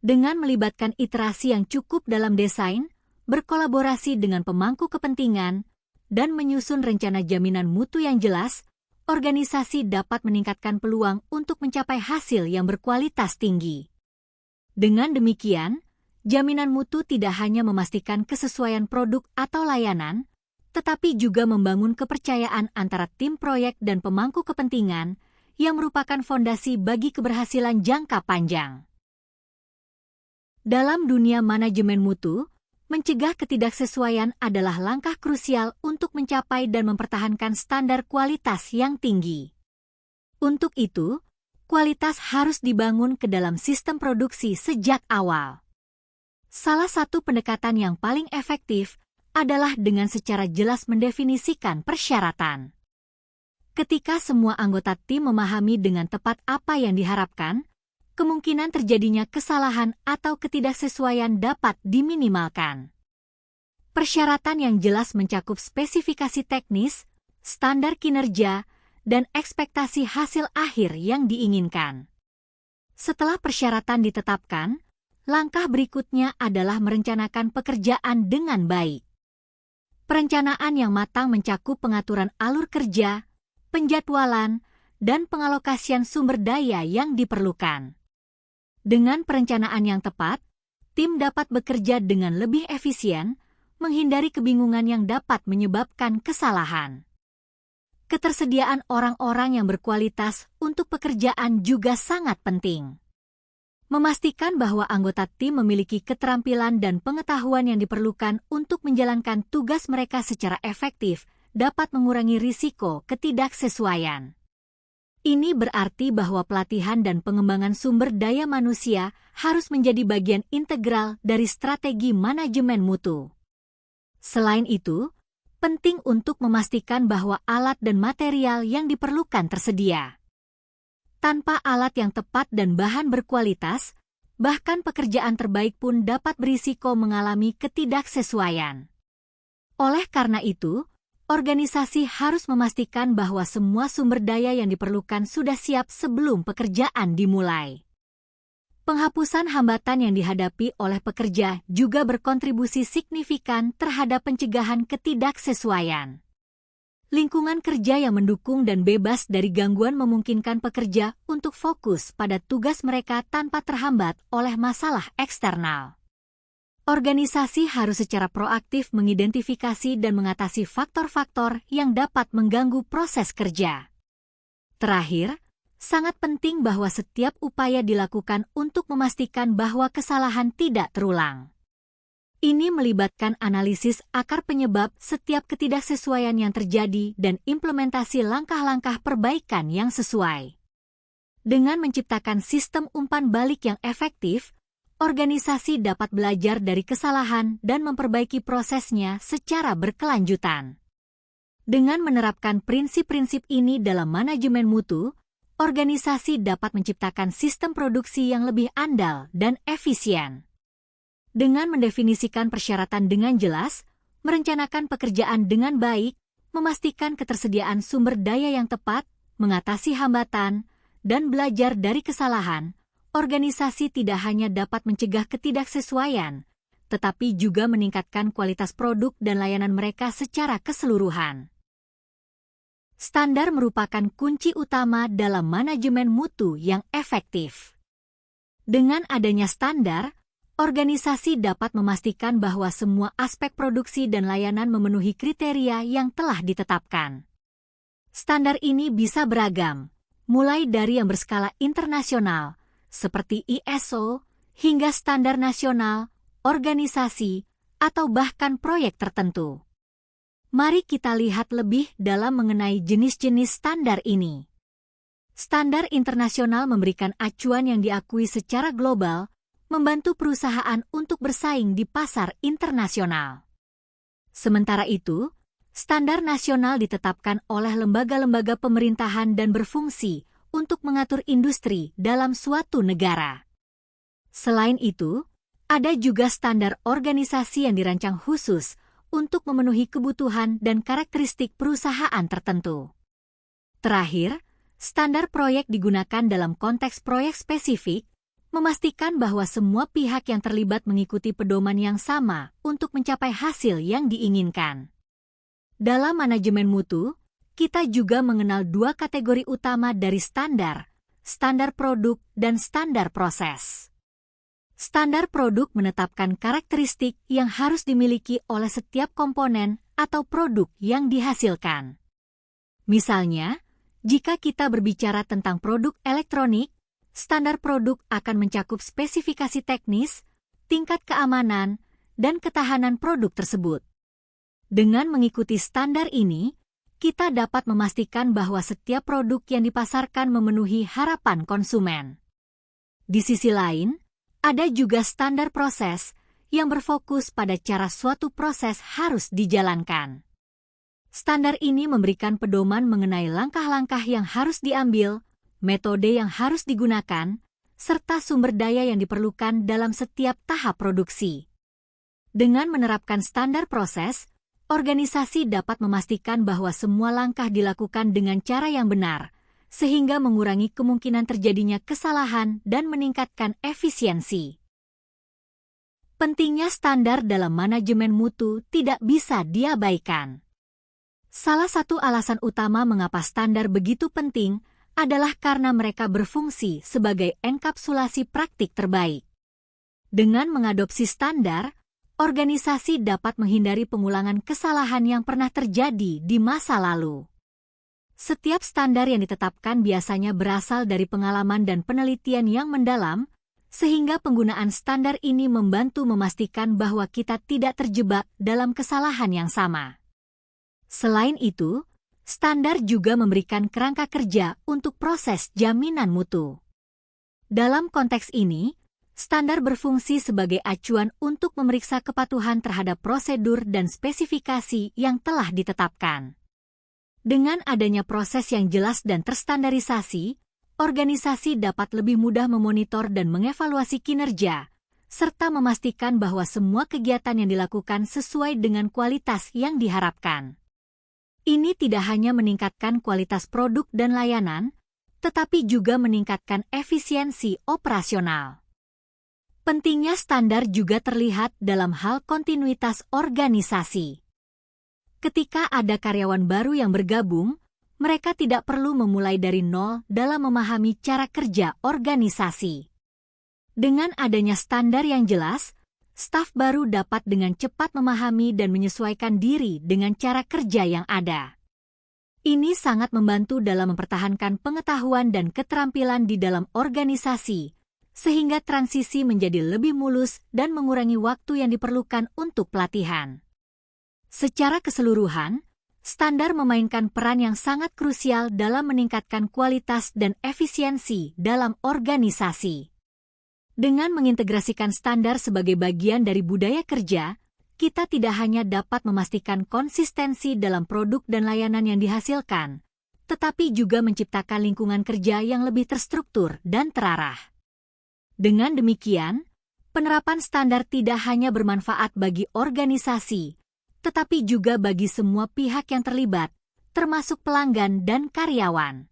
Dengan melibatkan iterasi yang cukup dalam desain, berkolaborasi dengan pemangku kepentingan, dan menyusun rencana jaminan mutu yang jelas, organisasi dapat meningkatkan peluang untuk mencapai hasil yang berkualitas tinggi. Dengan demikian, jaminan mutu tidak hanya memastikan kesesuaian produk atau layanan, tetapi juga membangun kepercayaan antara tim proyek dan pemangku kepentingan yang merupakan fondasi bagi keberhasilan jangka panjang. Dalam dunia manajemen mutu, mencegah ketidaksesuaian adalah langkah krusial untuk mencapai dan mempertahankan standar kualitas yang tinggi. Untuk itu, kualitas harus dibangun ke dalam sistem produksi sejak awal. Salah satu pendekatan yang paling efektif adalah dengan secara jelas mendefinisikan persyaratan. Ketika semua anggota tim memahami dengan tepat apa yang diharapkan, kemungkinan terjadinya kesalahan atau ketidaksesuaian dapat diminimalkan. Persyaratan yang jelas mencakup spesifikasi teknis, standar kinerja, dan ekspektasi hasil akhir yang diinginkan. Setelah persyaratan ditetapkan, langkah berikutnya adalah merencanakan pekerjaan dengan baik. Perencanaan yang matang mencakup pengaturan alur kerja, penjadwalan, dan pengalokasian sumber daya yang diperlukan. Dengan perencanaan yang tepat, tim dapat bekerja dengan lebih efisien, menghindari kebingungan yang dapat menyebabkan kesalahan. Ketersediaan orang-orang yang berkualitas untuk pekerjaan juga sangat penting. Memastikan bahwa anggota tim memiliki keterampilan dan pengetahuan yang diperlukan untuk menjalankan tugas mereka secara efektif dapat mengurangi risiko ketidaksesuaian. Ini berarti bahwa pelatihan dan pengembangan sumber daya manusia harus menjadi bagian integral dari strategi manajemen mutu. Selain itu, penting untuk memastikan bahwa alat dan material yang diperlukan tersedia. Tanpa alat yang tepat dan bahan berkualitas, bahkan pekerjaan terbaik pun dapat berisiko mengalami ketidaksesuaian. Oleh karena itu, organisasi harus memastikan bahwa semua sumber daya yang diperlukan sudah siap sebelum pekerjaan dimulai. Penghapusan hambatan yang dihadapi oleh pekerja juga berkontribusi signifikan terhadap pencegahan ketidaksesuaian. Lingkungan kerja yang mendukung dan bebas dari gangguan memungkinkan pekerja untuk fokus pada tugas mereka tanpa terhambat oleh masalah eksternal. Organisasi harus secara proaktif mengidentifikasi dan mengatasi faktor-faktor yang dapat mengganggu proses kerja. Terakhir, sangat penting bahwa setiap upaya dilakukan untuk memastikan bahwa kesalahan tidak terulang. Ini melibatkan analisis akar penyebab setiap ketidaksesuaian yang terjadi dan implementasi langkah-langkah perbaikan yang sesuai. Dengan menciptakan sistem umpan balik yang efektif, organisasi dapat belajar dari kesalahan dan memperbaiki prosesnya secara berkelanjutan. Dengan menerapkan prinsip-prinsip ini dalam manajemen mutu, organisasi dapat menciptakan sistem produksi yang lebih andal dan efisien. Dengan mendefinisikan persyaratan dengan jelas, merencanakan pekerjaan dengan baik, memastikan ketersediaan sumber daya yang tepat, mengatasi hambatan, dan belajar dari kesalahan, organisasi tidak hanya dapat mencegah ketidaksesuaian, tetapi juga meningkatkan kualitas produk dan layanan mereka secara keseluruhan. Standar merupakan kunci utama dalam manajemen mutu yang efektif. Dengan adanya standar, organisasi dapat memastikan bahwa semua aspek produksi dan layanan memenuhi kriteria yang telah ditetapkan. Standar ini bisa beragam, mulai dari yang berskala internasional, seperti ISO, hingga standar nasional, organisasi, atau bahkan proyek tertentu. Mari kita lihat lebih dalam mengenai jenis-jenis standar ini. Standar internasional memberikan acuan yang diakui secara global, membantu perusahaan untuk bersaing di pasar internasional. Sementara itu, standar nasional ditetapkan oleh lembaga-lembaga pemerintahan dan berfungsi untuk mengatur industri dalam suatu negara. Selain itu, ada juga standar organisasi yang dirancang khusus untuk memenuhi kebutuhan dan karakteristik perusahaan tertentu. Terakhir, standar proyek digunakan dalam konteks proyek spesifik, memastikan bahwa semua pihak yang terlibat mengikuti pedoman yang sama untuk mencapai hasil yang diinginkan. Dalam manajemen mutu, kita juga mengenal dua kategori utama dari standar, standar produk dan standar proses. Standar produk menetapkan karakteristik yang harus dimiliki oleh setiap komponen atau produk yang dihasilkan. Misalnya, jika kita berbicara tentang produk elektronik, standar produk akan mencakup spesifikasi teknis, tingkat keamanan, dan ketahanan produk tersebut. Dengan mengikuti standar ini, kita dapat memastikan bahwa setiap produk yang dipasarkan memenuhi harapan konsumen. Di sisi lain, ada juga standar proses yang berfokus pada cara suatu proses harus dijalankan. Standar ini memberikan pedoman mengenai langkah-langkah yang harus diambil, metode yang harus digunakan, serta sumber daya yang diperlukan dalam setiap tahap produksi. Dengan menerapkan standar proses, organisasi dapat memastikan bahwa semua langkah dilakukan dengan cara yang benar, sehingga mengurangi kemungkinan terjadinya kesalahan dan meningkatkan efisiensi. Pentingnya standar dalam manajemen mutu tidak bisa diabaikan. Salah satu alasan utama mengapa standar begitu penting adalah karena mereka berfungsi sebagai enkapsulasi praktik terbaik. Dengan mengadopsi standar, organisasi dapat menghindari pengulangan kesalahan yang pernah terjadi di masa lalu. Setiap standar yang ditetapkan biasanya berasal dari pengalaman dan penelitian yang mendalam, sehingga penggunaan standar ini membantu memastikan bahwa kita tidak terjebak dalam kesalahan yang sama. Selain itu, standar juga memberikan kerangka kerja untuk proses jaminan mutu. Dalam konteks ini, standar berfungsi sebagai acuan untuk memeriksa kepatuhan terhadap prosedur dan spesifikasi yang telah ditetapkan. Dengan adanya proses yang jelas dan terstandarisasi, organisasi dapat lebih mudah memonitor dan mengevaluasi kinerja, serta memastikan bahwa semua kegiatan yang dilakukan sesuai dengan kualitas yang diharapkan. Ini tidak hanya meningkatkan kualitas produk dan layanan, tetapi juga meningkatkan efisiensi operasional. Pentingnya standar juga terlihat dalam hal kontinuitas organisasi. Ketika ada karyawan baru yang bergabung, mereka tidak perlu memulai dari nol dalam memahami cara kerja organisasi. Dengan adanya standar yang jelas, staf baru dapat dengan cepat memahami dan menyesuaikan diri dengan cara kerja yang ada. Ini sangat membantu dalam mempertahankan pengetahuan dan keterampilan di dalam organisasi, sehingga transisi menjadi lebih mulus dan mengurangi waktu yang diperlukan untuk pelatihan. Secara keseluruhan, standar memainkan peran yang sangat krusial dalam meningkatkan kualitas dan efisiensi dalam organisasi. Dengan mengintegrasikan standar sebagai bagian dari budaya kerja, kita tidak hanya dapat memastikan konsistensi dalam produk dan layanan yang dihasilkan, tetapi juga menciptakan lingkungan kerja yang lebih terstruktur dan terarah. Dengan demikian, penerapan standar tidak hanya bermanfaat bagi organisasi, tetapi juga bagi semua pihak yang terlibat, termasuk pelanggan dan karyawan.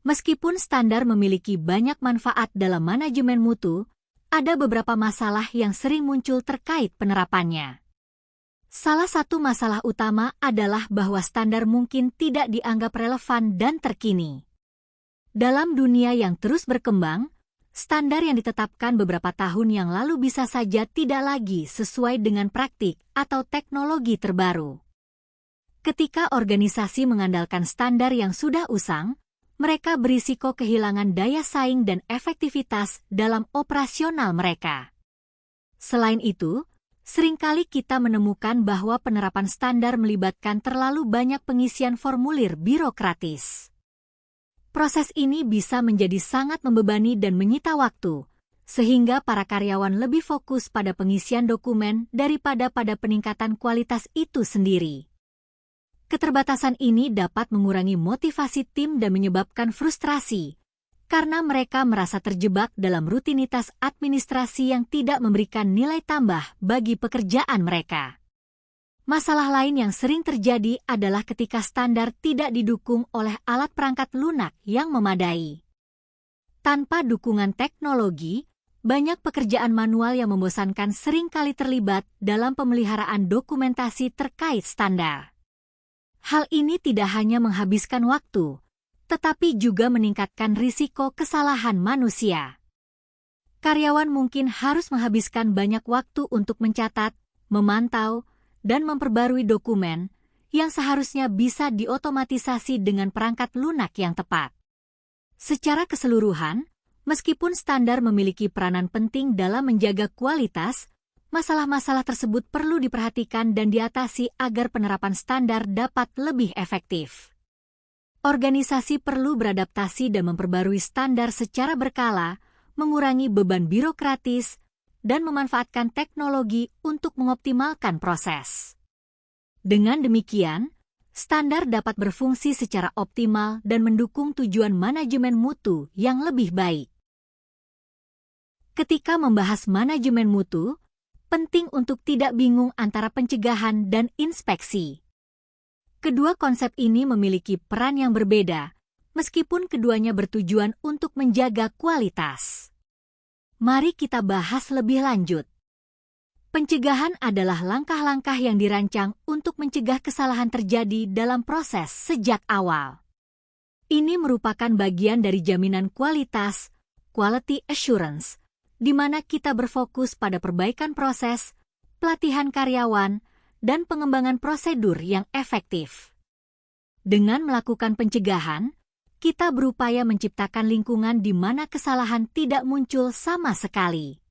Meskipun standar memiliki banyak manfaat dalam manajemen mutu, ada beberapa masalah yang sering muncul terkait penerapannya. Salah satu masalah utama adalah bahwa standar mungkin tidak dianggap relevan dan terkini. Dalam dunia yang terus berkembang, standar yang ditetapkan beberapa tahun yang lalu bisa saja tidak lagi sesuai dengan praktik atau teknologi terbaru. Ketika organisasi mengandalkan standar yang sudah usang, mereka berisiko kehilangan daya saing dan efektivitas dalam operasional mereka. Selain itu, seringkali kita menemukan bahwa penerapan standar melibatkan terlalu banyak pengisian formulir birokratis. Proses ini bisa menjadi sangat membebani dan menyita waktu, sehingga para karyawan lebih fokus pada pengisian dokumen daripada pada peningkatan kualitas itu sendiri. Keterbatasan ini dapat mengurangi motivasi tim dan menyebabkan frustrasi, karena mereka merasa terjebak dalam rutinitas administrasi yang tidak memberikan nilai tambah bagi pekerjaan mereka. Masalah lain yang sering terjadi adalah ketika standar tidak didukung oleh alat perangkat lunak yang memadai. Tanpa dukungan teknologi, banyak pekerjaan manual yang membosankan seringkali terlibat dalam pemeliharaan dokumentasi terkait standar. Hal ini tidak hanya menghabiskan waktu, tetapi juga meningkatkan risiko kesalahan manusia. Karyawan mungkin harus menghabiskan banyak waktu untuk mencatat, memantau, dan memperbarui dokumen yang seharusnya bisa diotomatisasi dengan perangkat lunak yang tepat. Secara keseluruhan, meskipun standar memiliki peranan penting dalam menjaga kualitas, masalah-masalah tersebut perlu diperhatikan dan diatasi agar penerapan standar dapat lebih efektif. Organisasi perlu beradaptasi dan memperbarui standar secara berkala, mengurangi beban birokratis, dan memanfaatkan teknologi untuk mengoptimalkan proses. Dengan demikian, standar dapat berfungsi secara optimal dan mendukung tujuan manajemen mutu yang lebih baik. Ketika membahas manajemen mutu, penting untuk tidak bingung antara pencegahan dan inspeksi. Kedua konsep ini memiliki peran yang berbeda, meskipun keduanya bertujuan untuk menjaga kualitas. Mari kita bahas lebih lanjut. Pencegahan adalah langkah-langkah yang dirancang untuk mencegah kesalahan terjadi dalam proses sejak awal. Ini merupakan bagian dari jaminan kualitas, quality assurance, di mana kita berfokus pada perbaikan proses, pelatihan karyawan, dan pengembangan prosedur yang efektif. Dengan melakukan pencegahan, kita berupaya menciptakan lingkungan di mana kesalahan tidak muncul sama sekali.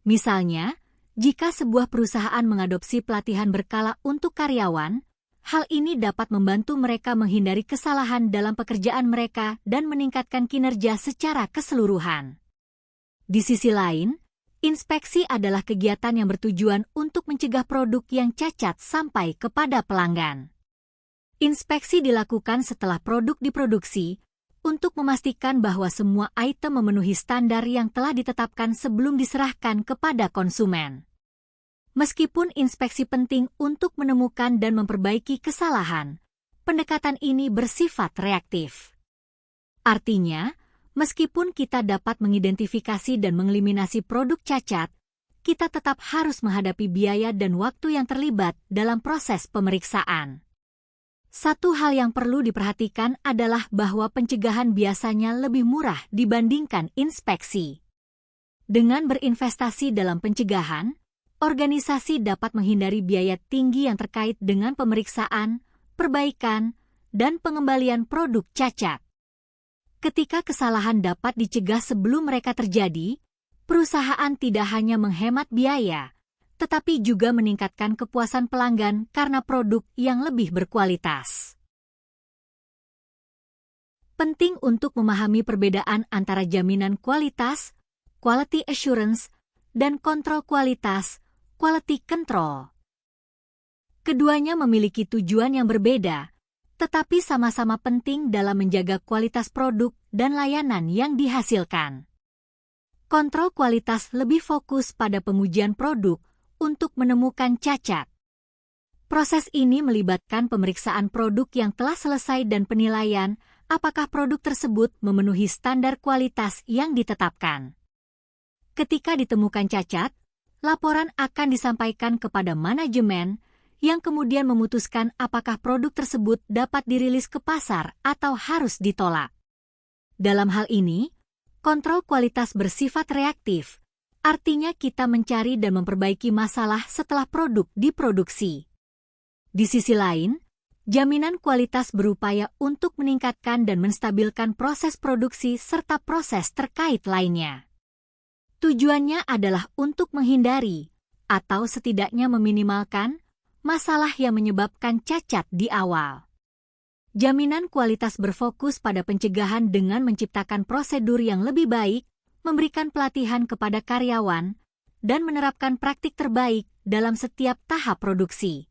Misalnya, jika sebuah perusahaan mengadopsi pelatihan berkala untuk karyawan, hal ini dapat membantu mereka menghindari kesalahan dalam pekerjaan mereka dan meningkatkan kinerja secara keseluruhan. Di sisi lain, inspeksi adalah kegiatan yang bertujuan untuk mencegah produk yang cacat sampai kepada pelanggan. Inspeksi dilakukan setelah produk diproduksi untuk memastikan bahwa semua item memenuhi standar yang telah ditetapkan sebelum diserahkan kepada konsumen. Meskipun inspeksi penting untuk menemukan dan memperbaiki kesalahan, pendekatan ini bersifat reaktif. Artinya, meskipun kita dapat mengidentifikasi dan mengeliminasi produk cacat, kita tetap harus menghadapi biaya dan waktu yang terlibat dalam proses pemeriksaan. Satu hal yang perlu diperhatikan adalah bahwa pencegahan biasanya lebih murah dibandingkan inspeksi. Dengan berinvestasi dalam pencegahan, organisasi dapat menghindari biaya tinggi yang terkait dengan pemeriksaan, perbaikan, dan pengembalian produk cacat. Ketika kesalahan dapat dicegah sebelum mereka terjadi, perusahaan tidak hanya menghemat biaya, tetapi juga meningkatkan kepuasan pelanggan karena produk yang lebih berkualitas. Penting untuk memahami perbedaan antara jaminan kualitas, quality assurance, dan kontrol kualitas, quality control. Keduanya memiliki tujuan yang berbeda, tetapi sama-sama penting dalam menjaga kualitas produk dan layanan yang dihasilkan. Kontrol kualitas lebih fokus pada pengujian produk untuk menemukan cacat. Proses ini melibatkan pemeriksaan produk yang telah selesai dan penilaian apakah produk tersebut memenuhi standar kualitas yang ditetapkan. Ketika ditemukan cacat, laporan akan disampaikan kepada manajemen yang kemudian memutuskan apakah produk tersebut dapat dirilis ke pasar atau harus ditolak. Dalam hal ini, kontrol kualitas bersifat reaktif, artinya kita mencari dan memperbaiki masalah setelah produk diproduksi. Di sisi lain, jaminan kualitas berupaya untuk meningkatkan dan menstabilkan proses produksi serta proses terkait lainnya. Tujuannya adalah untuk menghindari, atau setidaknya meminimalkan, masalah yang menyebabkan cacat di awal. Jaminan kualitas berfokus pada pencegahan dengan menciptakan prosedur yang lebih baik, memberikan pelatihan kepada karyawan, dan menerapkan praktik terbaik dalam setiap tahap produksi.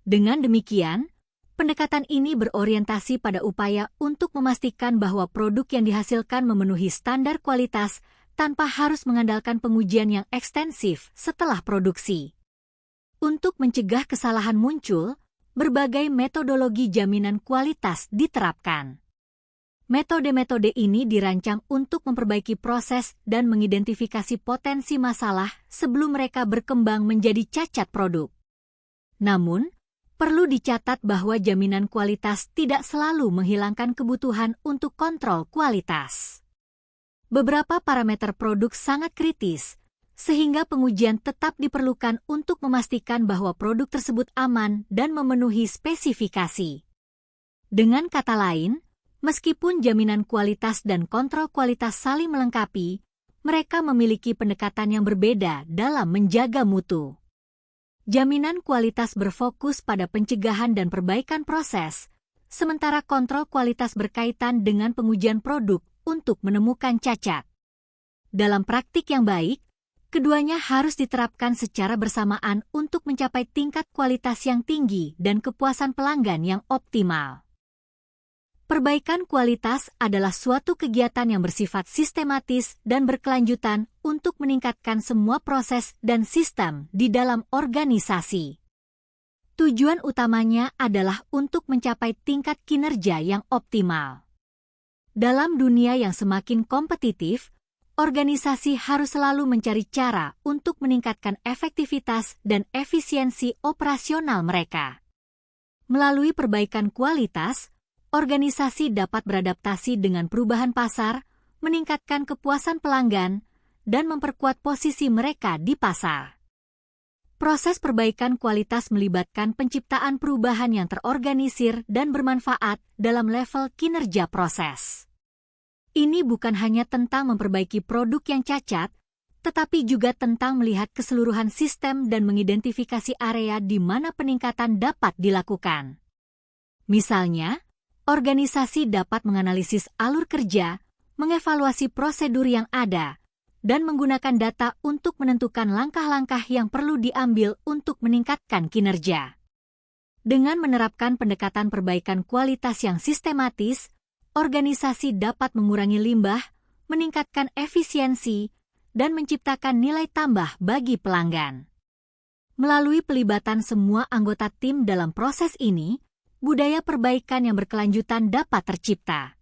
Dengan demikian, pendekatan ini berorientasi pada upaya untuk memastikan bahwa produk yang dihasilkan memenuhi standar kualitas tanpa harus mengandalkan pengujian yang ekstensif setelah produksi. Untuk mencegah kesalahan muncul, berbagai metodologi jaminan kualitas diterapkan. Metode-metode ini dirancang untuk memperbaiki proses dan mengidentifikasi potensi masalah sebelum mereka berkembang menjadi cacat produk. Namun, perlu dicatat bahwa jaminan kualitas tidak selalu menghilangkan kebutuhan untuk kontrol kualitas. Beberapa parameter produk sangat kritis, sehingga pengujian tetap diperlukan untuk memastikan bahwa produk tersebut aman dan memenuhi spesifikasi. Dengan kata lain, meskipun jaminan kualitas dan kontrol kualitas saling melengkapi, mereka memiliki pendekatan yang berbeda dalam menjaga mutu. Jaminan kualitas berfokus pada pencegahan dan perbaikan proses, sementara kontrol kualitas berkaitan dengan pengujian produk untuk menemukan cacat. Dalam praktik yang baik, keduanya harus diterapkan secara bersamaan untuk mencapai tingkat kualitas yang tinggi dan kepuasan pelanggan yang optimal. Perbaikan kualitas adalah suatu kegiatan yang bersifat sistematis dan berkelanjutan untuk meningkatkan semua proses dan sistem di dalam organisasi. Tujuan utamanya adalah untuk mencapai tingkat kinerja yang optimal. Dalam dunia yang semakin kompetitif, organisasi harus selalu mencari cara untuk meningkatkan efektivitas dan efisiensi operasional mereka. Melalui perbaikan kualitas, organisasi dapat beradaptasi dengan perubahan pasar, meningkatkan kepuasan pelanggan, dan memperkuat posisi mereka di pasar. Proses perbaikan kualitas melibatkan penciptaan perubahan yang terorganisir dan bermanfaat dalam level kinerja proses. Ini bukan hanya tentang memperbaiki produk yang cacat, tetapi juga tentang melihat keseluruhan sistem dan mengidentifikasi area di mana peningkatan dapat dilakukan. Misalnya, organisasi dapat menganalisis alur kerja, mengevaluasi prosedur yang ada, dan menggunakan data untuk menentukan langkah-langkah yang perlu diambil untuk meningkatkan kinerja. Dengan menerapkan pendekatan perbaikan kualitas yang sistematis, organisasi dapat mengurangi limbah, meningkatkan efisiensi, dan menciptakan nilai tambah bagi pelanggan. Melalui pelibatan semua anggota tim dalam proses ini, budaya perbaikan yang berkelanjutan dapat tercipta.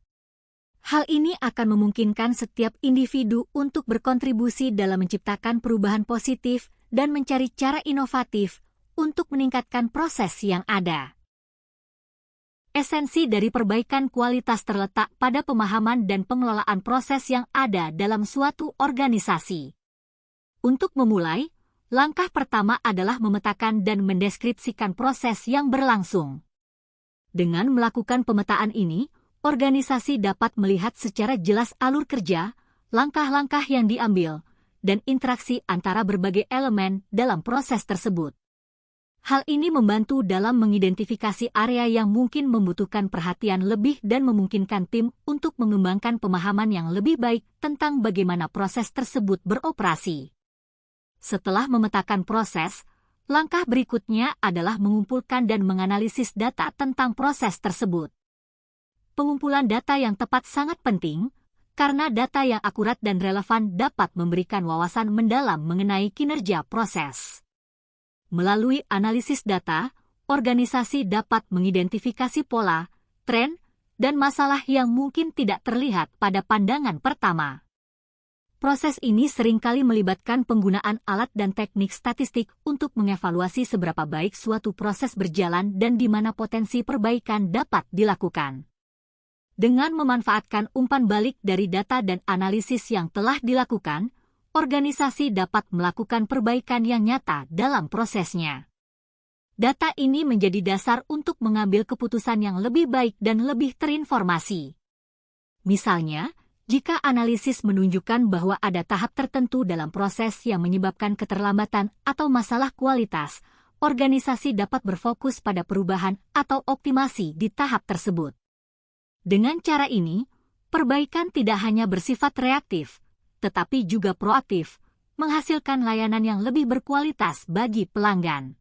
Hal ini akan memungkinkan setiap individu untuk berkontribusi dalam menciptakan perubahan positif dan mencari cara inovatif untuk meningkatkan proses yang ada. Esensi dari perbaikan kualitas terletak pada pemahaman dan pengelolaan proses yang ada dalam suatu organisasi. Untuk memulai, langkah pertama adalah memetakan dan mendeskripsikan proses yang berlangsung. Dengan melakukan pemetaan ini, organisasi dapat melihat secara jelas alur kerja, langkah-langkah yang diambil, dan interaksi antara berbagai elemen dalam proses tersebut. Hal ini membantu dalam mengidentifikasi area yang mungkin membutuhkan perhatian lebih dan memungkinkan tim untuk mengembangkan pemahaman yang lebih baik tentang bagaimana proses tersebut beroperasi. Setelah memetakan proses, langkah berikutnya adalah mengumpulkan dan menganalisis data tentang proses tersebut. Pengumpulan data yang tepat sangat penting, karena data yang akurat dan relevan dapat memberikan wawasan mendalam mengenai kinerja proses. Melalui analisis data, organisasi dapat mengidentifikasi pola, tren, dan masalah yang mungkin tidak terlihat pada pandangan pertama. Proses ini seringkali melibatkan penggunaan alat dan teknik statistik untuk mengevaluasi seberapa baik suatu proses berjalan dan di mana potensi perbaikan dapat dilakukan. Dengan memanfaatkan umpan balik dari data dan analisis yang telah dilakukan, organisasi dapat melakukan perbaikan yang nyata dalam prosesnya. Data ini menjadi dasar untuk mengambil keputusan yang lebih baik dan lebih terinformasi. Misalnya, jika analisis menunjukkan bahwa ada tahap tertentu dalam proses yang menyebabkan keterlambatan atau masalah kualitas, organisasi dapat berfokus pada perubahan atau optimasi di tahap tersebut. Dengan cara ini, perbaikan tidak hanya bersifat reaktif, tetapi juga proaktif, menghasilkan layanan yang lebih berkualitas bagi pelanggan.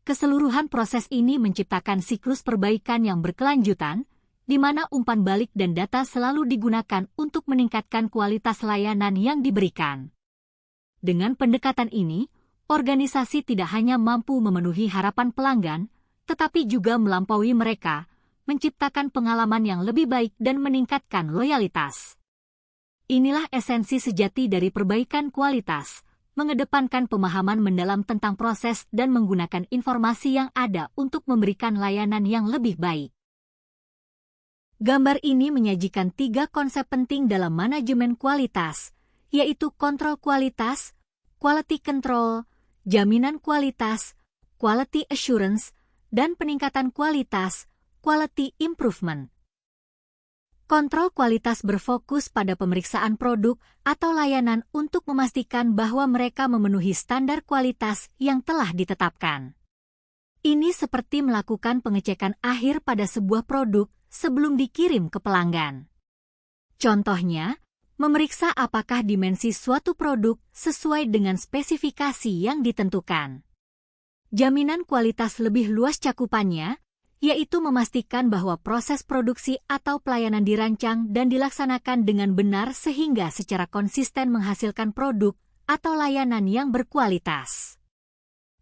Keseluruhan proses ini menciptakan siklus perbaikan yang berkelanjutan, di mana umpan balik dan data selalu digunakan untuk meningkatkan kualitas layanan yang diberikan. Dengan pendekatan ini, organisasi tidak hanya mampu memenuhi harapan pelanggan, tetapi juga melampaui mereka, menciptakan pengalaman yang lebih baik dan meningkatkan loyalitas. Inilah esensi sejati dari perbaikan kualitas, mengedepankan pemahaman mendalam tentang proses dan menggunakan informasi yang ada untuk memberikan layanan yang lebih baik. Gambar ini menyajikan 3 konsep penting dalam manajemen kualitas, yaitu kontrol kualitas, quality control, jaminan kualitas, quality assurance, dan peningkatan kualitas, quality improvement. Kontrol kualitas berfokus pada pemeriksaan produk atau layanan untuk memastikan bahwa mereka memenuhi standar kualitas yang telah ditetapkan. Ini seperti melakukan pengecekan akhir pada sebuah produk sebelum dikirim ke pelanggan. Contohnya, memeriksa apakah dimensi suatu produk sesuai dengan spesifikasi yang ditentukan. Jaminan kualitas lebih luas cakupannya, yaitu memastikan bahwa proses produksi atau pelayanan dirancang dan dilaksanakan dengan benar sehingga secara konsisten menghasilkan produk atau layanan yang berkualitas.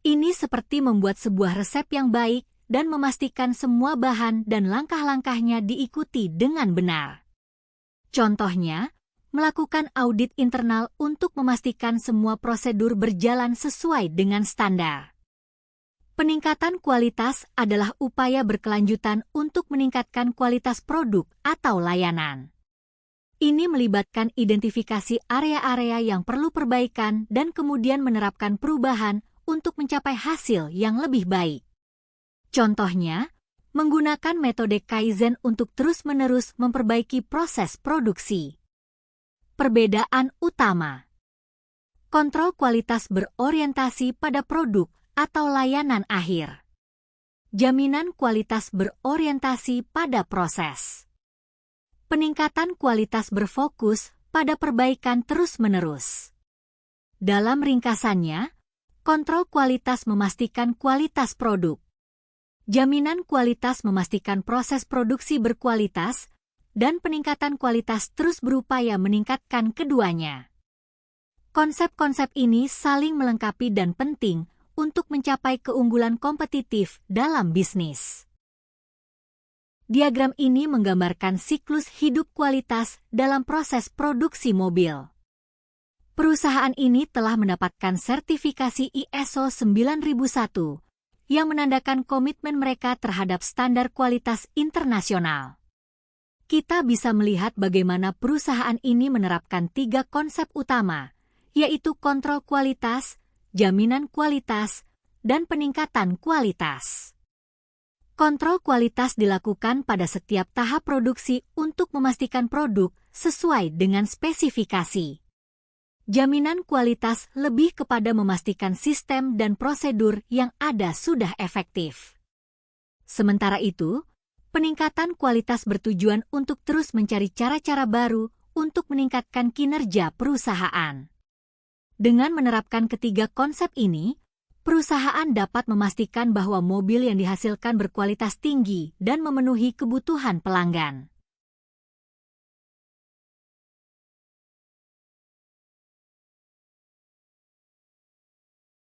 Ini seperti membuat sebuah resep yang baik dan memastikan semua bahan dan langkah-langkahnya diikuti dengan benar. Contohnya, melakukan audit internal untuk memastikan semua prosedur berjalan sesuai dengan standar. Peningkatan kualitas adalah upaya berkelanjutan untuk meningkatkan kualitas produk atau layanan. Ini melibatkan identifikasi area-area yang perlu perbaikan dan kemudian menerapkan perubahan untuk mencapai hasil yang lebih baik. Contohnya, menggunakan metode Kaizen untuk terus-menerus memperbaiki proses produksi. Perbedaan utama. Kontrol kualitas berorientasi pada produk atau layanan akhir. Jaminan kualitas berorientasi pada proses. Peningkatan kualitas berfokus pada perbaikan terus-menerus. Dalam ringkasannya, kontrol kualitas memastikan kualitas produk. Jaminan kualitas memastikan proses produksi berkualitas, dan peningkatan kualitas terus berupaya meningkatkan keduanya. Konsep-konsep ini saling melengkapi dan penting untuk mencapai keunggulan kompetitif dalam bisnis. Diagram ini menggambarkan siklus hidup kualitas dalam proses produksi mobil. Perusahaan ini telah mendapatkan sertifikasi ISO 9001, yang menandakan komitmen mereka terhadap standar kualitas internasional. Kita bisa melihat bagaimana perusahaan ini menerapkan 3 konsep utama, yaitu kontrol kualitas, jaminan kualitas, dan peningkatan kualitas. Kontrol kualitas dilakukan pada setiap tahap produksi untuk memastikan produk sesuai dengan spesifikasi. Jaminan kualitas lebih kepada memastikan sistem dan prosedur yang ada sudah efektif. Sementara itu, peningkatan kualitas bertujuan untuk terus mencari cara-cara baru untuk meningkatkan kinerja perusahaan. Dengan menerapkan ketiga konsep ini, perusahaan dapat memastikan bahwa mobil yang dihasilkan berkualitas tinggi dan memenuhi kebutuhan pelanggan.